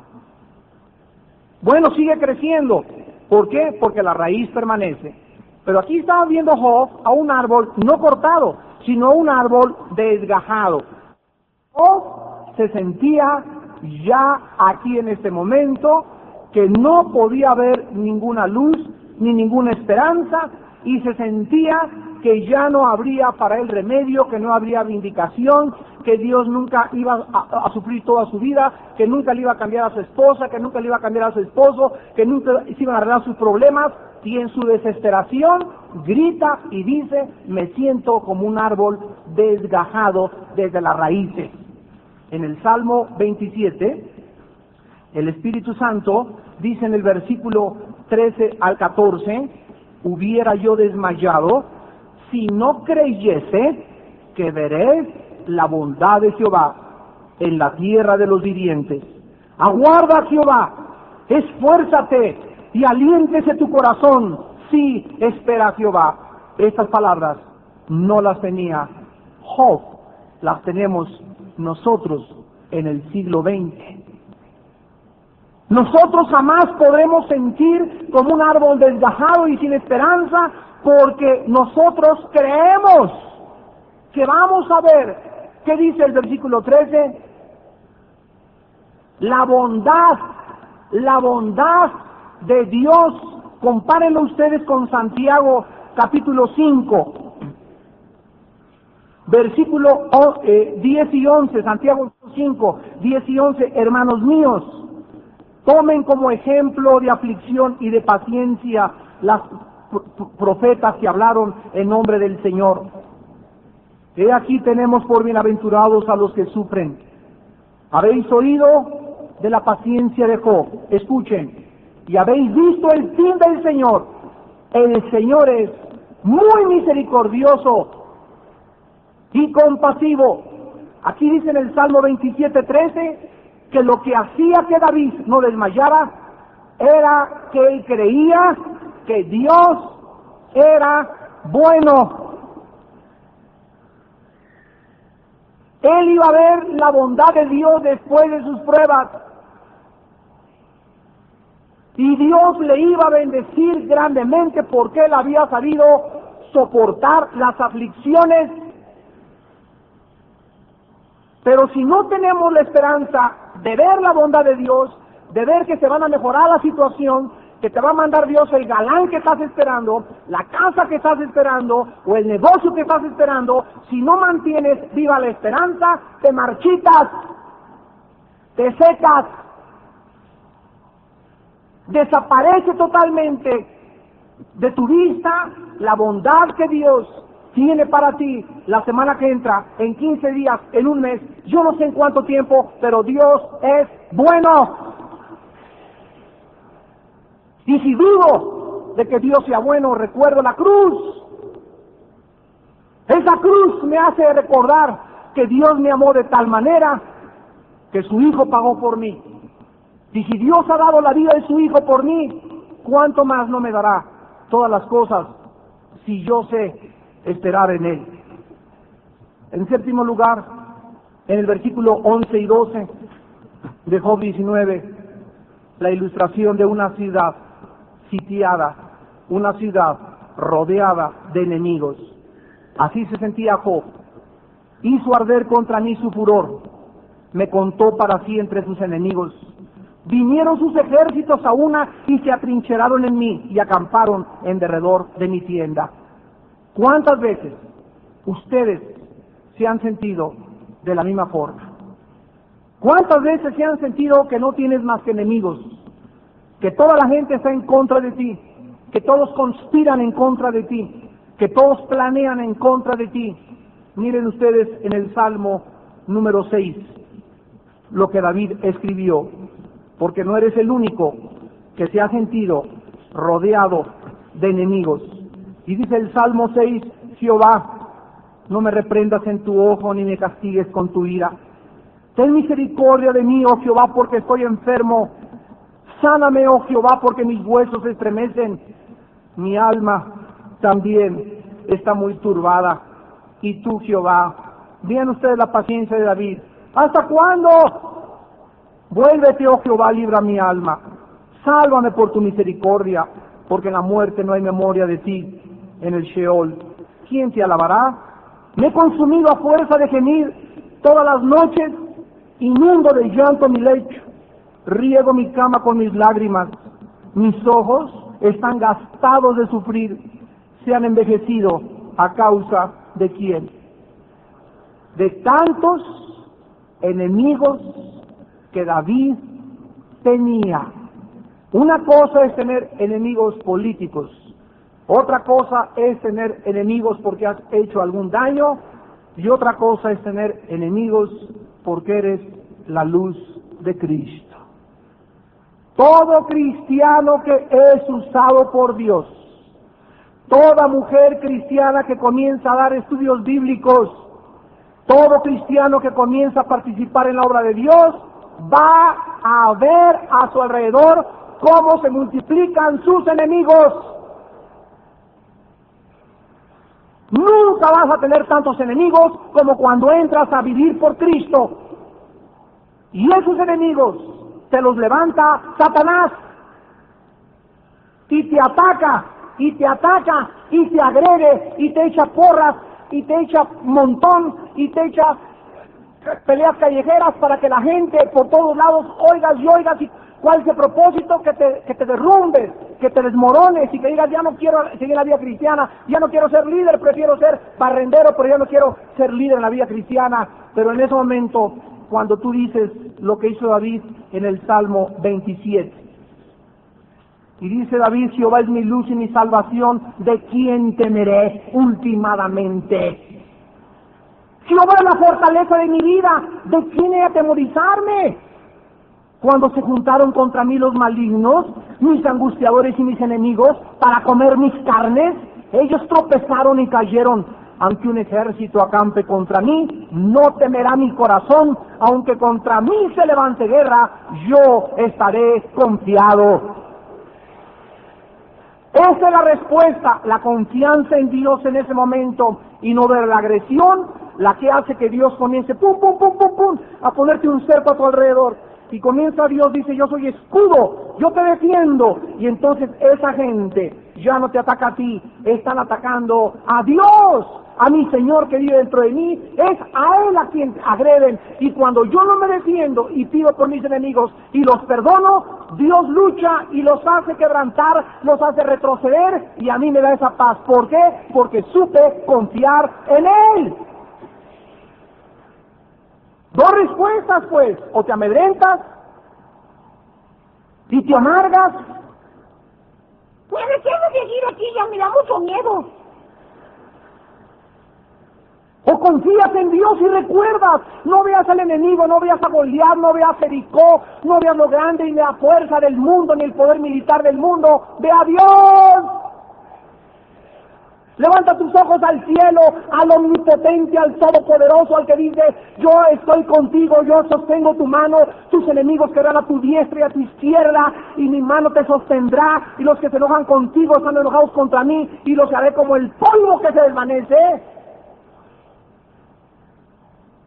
Bueno, sigue creciendo. ¿Por qué? Porque la raíz permanece. Pero aquí estaba viendo Job a un árbol no cortado, sino un árbol desgajado. Job se sentía ya aquí en este momento que no podía haber ninguna luz ni ninguna esperanza, y se sentía que ya no habría para él remedio, que no habría vindicación, que Dios nunca iba a suplir toda su vida, que nunca le iba a cambiar a su esposa, que nunca le iba a cambiar a su esposo, que nunca se iban a arreglar sus problemas, y en su desesperación grita y dice: me siento como un árbol desgajado desde las raíces. En el Salmo 27, el Espíritu Santo dice en el versículo 13 al 14, hubiera yo desmayado si no creyese que veré la bondad de Jehová en la tierra de los vivientes. Aguarda, Jehová, esfuérzate y aliéntese tu corazón. Sí, espera, Jehová. Estas palabras no las tenía Job, las tenemos nosotros. en el siglo XX. Nosotros jamás podremos sentir como un árbol desgajado y sin esperanza, porque nosotros creemos que vamos a ver, ¿qué dice el versículo 13? La bondad de Dios. Compárenlo ustedes con Santiago capítulo 5, versículo 10 y 11, Santiago 5, 10 y 11, hermanos míos, tomen como ejemplo de aflicción y de paciencia las profetas que hablaron en nombre del Señor. He aquí tenemos por bienaventurados a los que sufren. Habéis oído de la paciencia de Job, escuchen, y habéis visto el fin del Señor. El Señor es muy misericordioso y compasivo. Aquí dice en el Salmo 27:13 que lo que hacía que David no desmayara era que él creía que Dios era bueno. Él iba a ver la bondad de Dios después de sus pruebas. Y Dios le iba a bendecir grandemente porque él había sabido soportar las aflicciones. Pero si no tenemos la esperanza de ver la bondad de Dios, de ver que se van a mejorar la situación, que te va a mandar Dios el galán que estás esperando, la casa que estás esperando, o el negocio que estás esperando, si no mantienes viva la esperanza, te marchitas, te secas, desaparece totalmente de tu vista la bondad que Dios tiene para ti la semana que entra, en 15 días, en un mes, yo no sé en cuánto tiempo, pero Dios es bueno. Y si dudo de que Dios sea bueno, recuerdo la cruz. Esa cruz me hace recordar que Dios me amó de tal manera que su Hijo pagó por mí. Y si Dios ha dado la vida de su Hijo por mí, ¿cuánto más no me dará todas las cosas si yo sé esperar en Él? En séptimo lugar, en el versículo 11 y 12 de Job 19, la ilustración de una ciudad sitiada, una ciudad rodeada de enemigos. Así se sentía Job. Hizo arder contra mí su furor, me contó para sí entre sus enemigos. Vinieron sus ejércitos a una y se atrincheraron en mí y acamparon en derredor de mi tienda. ¿Cuántas veces ustedes se han sentido de la misma forma? ¿Cuántas veces se han sentido que no tienes más que enemigos? Que toda la gente está en contra de ti, que todos conspiran en contra de ti, que todos planean en contra de ti. Miren ustedes en el Salmo número 6 lo que David escribió, porque no eres el único que se ha sentido rodeado de enemigos. Y dice el Salmo 6, Jehová, no me reprendas en tu ojo ni me castigues con tu ira. Ten misericordia de mí, oh Jehová, porque estoy enfermo. Sáname, oh Jehová, porque mis huesos se estremecen. Mi alma también está muy turbada. Y tú, Jehová, vean ustedes la paciencia de David. ¿Hasta cuándo? Vuélvete, oh Jehová, libra mi alma. Sálvame por tu misericordia, porque en la muerte no hay memoria de ti. En el Sheol, ¿quién te alabará? Me he consumido a fuerza de gemir todas las noches, inundo de llanto mi lecho. Riego mi cama con mis lágrimas, mis ojos están gastados de sufrir, se han envejecido a causa de quién, de tantos enemigos que David tenía. Una cosa es tener enemigos políticos, otra cosa es tener enemigos porque has hecho algún daño, y otra cosa es tener enemigos porque eres la luz de Cristo. Todo cristiano que es usado por Dios, toda mujer cristiana que comienza a dar estudios bíblicos, todo cristiano que comienza a participar en la obra de Dios, va a ver a su alrededor cómo se multiplican sus enemigos. Nunca vas a tener tantos enemigos como cuando entras a vivir por Cristo. Y esos enemigos te los levanta Satanás. Y te ataca, y te ataca, y te agrede, y te echa porras, y te echa montón, y te echa peleas callejeras para que la gente por todos lados oigas y oigas. Y ¿cuál es el propósito? Que te derrumbes, que te desmorones y que digas, ya no quiero seguir la vida cristiana, ya no quiero ser líder, prefiero ser barrendero, pero ya no quiero ser líder en la vida cristiana. Pero en ese momento, cuando tú dices lo que hizo David en el Salmo 27, y dice David, Jehová es mi luz y mi salvación, ¿de quién temeré ultimadamente? Jehová es la fortaleza de mi vida, ¿de quién he de atemorizarme? Cuando se juntaron contra mí los malignos, mis angustiadores y mis enemigos, para comer mis carnes, ellos tropezaron y cayeron. Aunque un ejército acampe contra mí, no temerá mi corazón. Aunque contra mí se levante guerra, yo estaré confiado. Esa es la respuesta, la confianza en Dios en ese momento, y no ver la agresión, la que hace que Dios comience pum, pum, pum, pum, pum, a ponerte un cerco a tu alrededor. Y comienza Dios, dice, yo soy escudo, yo te defiendo. Y entonces esa gente ya no te ataca a ti, están atacando a Dios, a mi Señor que vive dentro de mí. Es a Él a quien agreden. Y cuando yo no me defiendo y pido por mis enemigos y los perdono, Dios lucha y los hace quebrantar, los hace retroceder, y a mí me da esa paz. ¿Por qué? Porque supe confiar en Él. Dos respuestas, pues: o te amedrentas y te amargas. Pues me quiero seguir aquí, ya me da mucho miedo. O confías en Dios y recuerdas, no veas al enemigo, no veas a Goliat, no veas a Jericó, no veas lo grande y la fuerza del mundo, ni el poder militar del mundo, ve a Dios. Levanta tus ojos al cielo, al omnipotente, al todopoderoso, al que dice, yo estoy contigo, yo sostengo tu mano, tus enemigos quedarán a tu diestra y a tu izquierda, y mi mano te sostendrá, y los que se enojan contigo están enojados contra mí, y los haré como el polvo que se desvanece.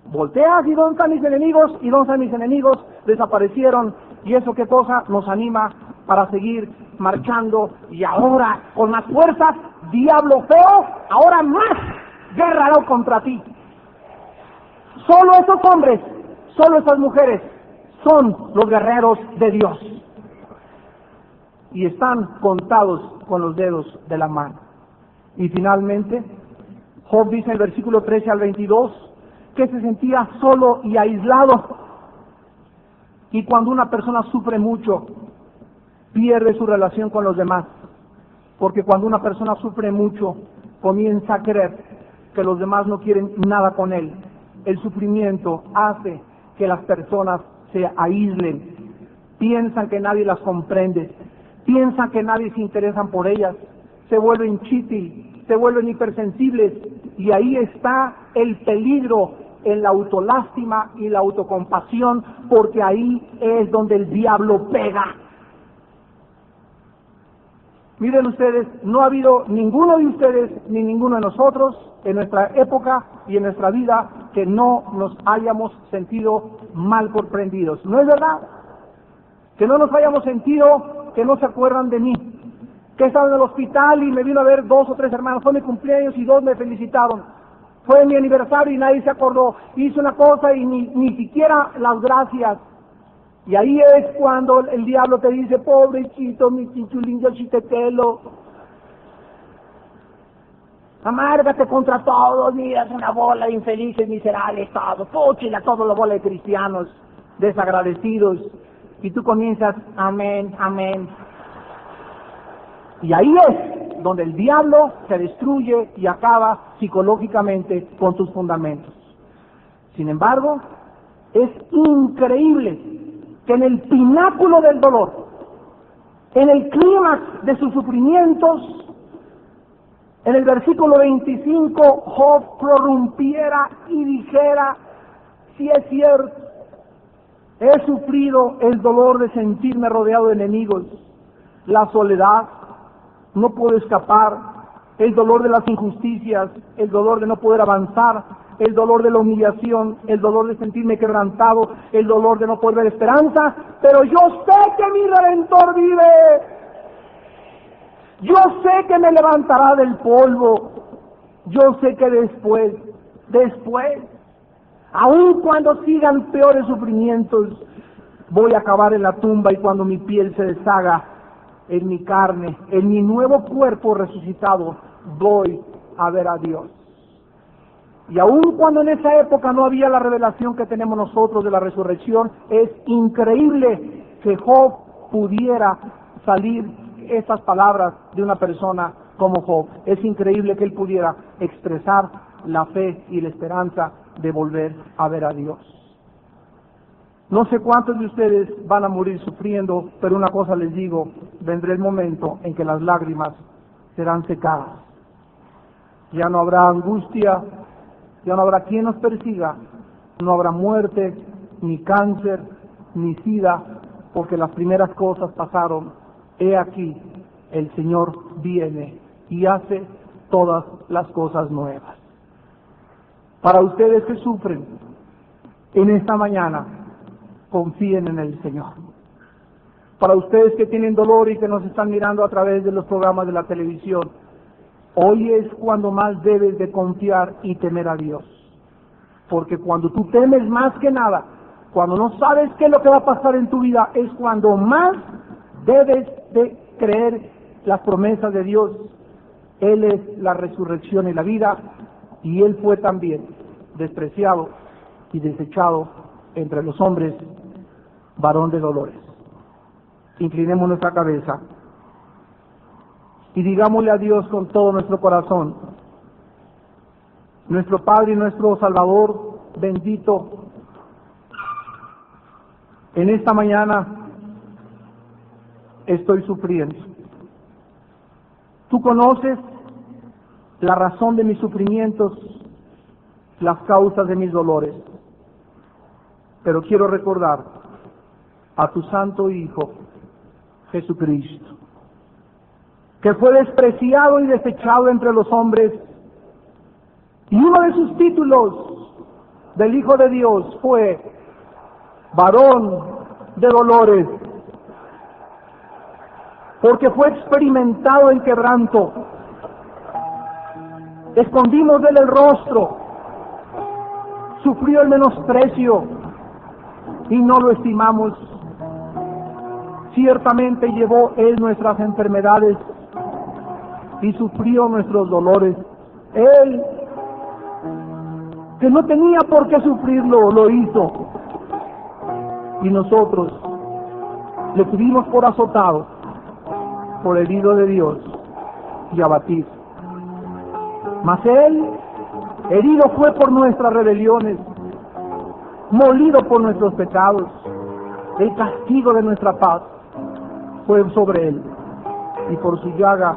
Volteas y ¿dónde están mis enemigos? Y ¿dónde están mis enemigos? Desaparecieron. ¿Y eso qué cosa nos anima para seguir marchando? Y ahora, con más fuerzas, diablo feo, ahora más guerra hará contra ti. Solo esos hombres, solo esas mujeres son los guerreros de Dios. Y están contados con los dedos de la mano. Y finalmente, Job dice en el versículo 13 al 22, que se sentía solo y aislado. Y cuando una persona sufre mucho, pierde su relación con los demás. Porque cuando una persona sufre mucho, comienza a creer que los demás no quieren nada con él. El sufrimiento hace que las personas se aíslen. Piensan que nadie las comprende. Piensan que nadie se interesa por ellas. Se vuelven chitis, se vuelven hipersensibles. Y ahí está el peligro en la autolástima y la autocompasión, porque ahí es donde el diablo pega. Miren ustedes, no ha habido ninguno de ustedes ni ninguno de nosotros en nuestra época y en nuestra vida que no nos hayamos sentido mal comprendidos. ¿No es verdad? Que no nos hayamos sentido que no se acuerdan de mí, que he estado en el hospital y me vino a ver 2 o 3 hermanos, fue mi cumpleaños y 2 me felicitaron. Fue mi aniversario y nadie se acordó. Hice una cosa y ni siquiera las gracias. Y ahí es cuando el diablo te dice, pobrecito, mi chichulín, yo chitetelo. Amárgate contra todos, mira, es una bola de infelices, miserables, todos. Púchila, toda la bola de cristianos desagradecidos. Y tú comienzas, amén, amén. Y ahí es donde el diablo se destruye y acaba psicológicamente con tus fundamentos. Sin embargo, es increíble que en el pináculo del dolor, en el clímax de sus sufrimientos, en el versículo 25, Job prorrumpiera y dijera, si es cierto, he sufrido el dolor de sentirme rodeado de enemigos, la soledad, no puedo escapar, el dolor de las injusticias, el dolor de no poder avanzar, el dolor de la humillación, el dolor de sentirme quebrantado, el dolor de no poder ver esperanza, pero yo sé que mi Redentor vive. Yo sé que me levantará del polvo. Yo sé que después, aun cuando sigan peores sufrimientos, voy a acabar en la tumba, y cuando mi piel se deshaga en mi carne, en mi nuevo cuerpo resucitado, voy a ver a Dios. Y aun cuando en esa época no había la revelación que tenemos nosotros de la resurrección, es increíble que Job pudiera salir esas palabras de una persona como Job. Es increíble que él pudiera expresar la fe y la esperanza de volver a ver a Dios. No sé cuántos de ustedes van a morir sufriendo, pero una cosa les digo, vendrá el momento en que las lágrimas serán secadas. Ya no habrá angustia, ya no habrá quien nos persiga, no habrá muerte, ni cáncer, ni sida, porque las primeras cosas pasaron. He aquí, el Señor viene y hace todas las cosas nuevas. Para ustedes que sufren, en esta mañana, confíen en el Señor. Para ustedes que tienen dolor y que nos están mirando a través de los programas de la televisión, hoy es cuando más debes de confiar y temer a Dios. Porque cuando tú temes más que nada, cuando no sabes qué es lo que va a pasar en tu vida, es cuando más debes de creer las promesas de Dios. Él es la resurrección y la vida, y Él fue también despreciado y desechado entre los hombres, varón de dolores. Inclinemos nuestra cabeza y digámosle a Dios con todo nuestro corazón: nuestro Padre y nuestro Salvador bendito, en esta mañana estoy sufriendo. Tú conoces la razón de mis sufrimientos, las causas de mis dolores, pero quiero recordar a tu Santo Hijo, Jesucristo, que fue despreciado y desechado entre los hombres, y uno de sus títulos del Hijo de Dios fue varón de dolores, porque fue experimentado en quebranto. Escondimos de él el rostro, sufrió el menosprecio y no lo estimamos. Ciertamente llevó él nuestras enfermedades y sufrió nuestros dolores. Él, que no tenía por qué sufrirlo, lo hizo. Y nosotros le tuvimos por azotado, por herido de Dios y abatido. Mas él, herido fue por nuestras rebeliones, molido por nuestros pecados. El castigo de nuestra paz fue sobre él, y por su llaga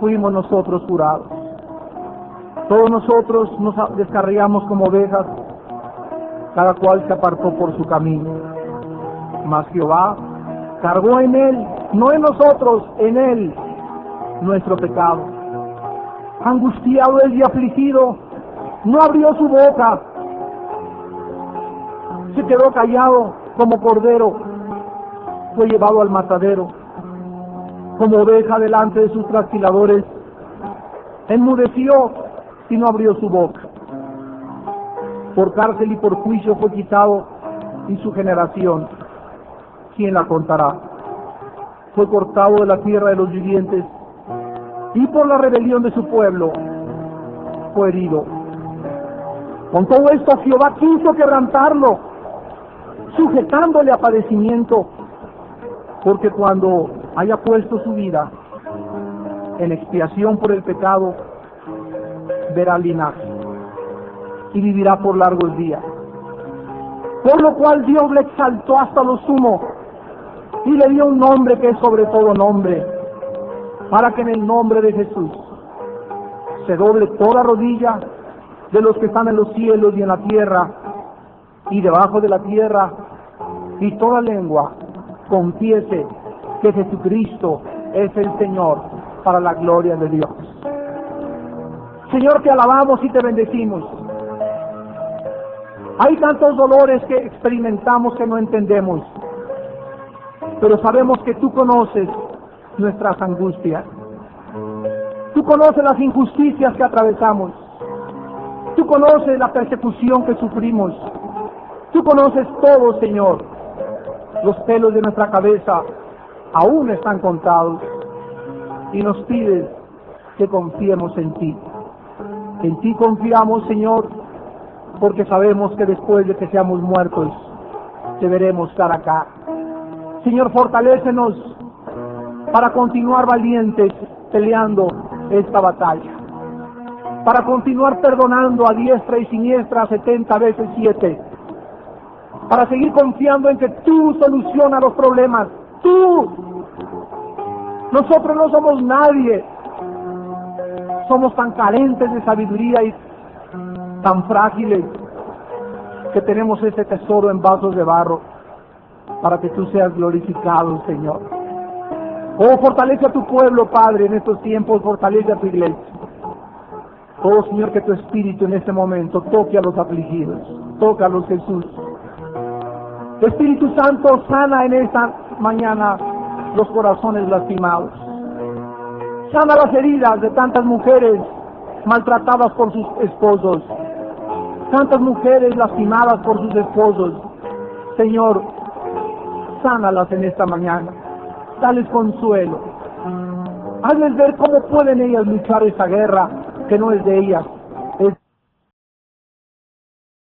fuimos nosotros curados. Todos nosotros nos descarriamos como ovejas, cada cual se apartó por su camino. Mas Jehová cargó en él, no en nosotros, en él, nuestro pecado. Angustiado él y afligido, no abrió su boca, se quedó callado como cordero, fue llevado al matadero, como oveja delante de sus trasquiladores, enmudeció y no abrió su boca. Por cárcel y por juicio fue quitado, y su generación, ¿quién la contará? Fue cortado de la tierra de los vivientes, y por la rebelión de su pueblo fue herido. Con todo esto Jehová quiso quebrantarlo, sujetándole a padecimiento, porque cuando haya puesto su vida en expiación por el pecado, verá linaje y vivirá por largos días. Por lo cual Dios le exaltó hasta lo sumo y le dio un nombre que es sobre todo nombre, para que en el nombre de Jesús se doble toda rodilla de los que están en los cielos y en la tierra y debajo de la tierra, y toda lengua confiese que Jesucristo es el Señor, para la gloria de Dios. Señor, te alabamos y te bendecimos. Hay tantos dolores que experimentamos que no entendemos, pero sabemos que tú conoces nuestras angustias. Tú conoces las injusticias que atravesamos. Tú conoces la persecución que sufrimos. Tú conoces todo, Señor. Los pelos de nuestra cabeza aún están contados y nos pides que confiemos en ti. En ti confiamos, Señor, porque sabemos que después de que seamos muertos, deberemos estar acá. Señor, fortalécenos para continuar valientes peleando esta batalla, para continuar perdonando a diestra y siniestra 70 veces 7, para seguir confiando en que tú solucionas los problemas. Tú. Nosotros no somos nadie. Somos tan carentes de sabiduría y tan frágiles que tenemos ese tesoro en vasos de barro para que tú seas glorificado, Señor. Oh, fortalece a tu pueblo, Padre, en estos tiempos, fortalece a tu iglesia. Oh, Señor, que tu Espíritu en este momento toque a los afligidos, tócalos, Jesús. Espíritu Santo, sana en esta mañana los corazones lastimados. Sana las heridas de tantas mujeres maltratadas por sus esposos, tantas mujeres lastimadas por sus esposos. Señor, sánalas en esta mañana, dales consuelo, hazles ver cómo pueden ellas luchar esa guerra que no es de ellas,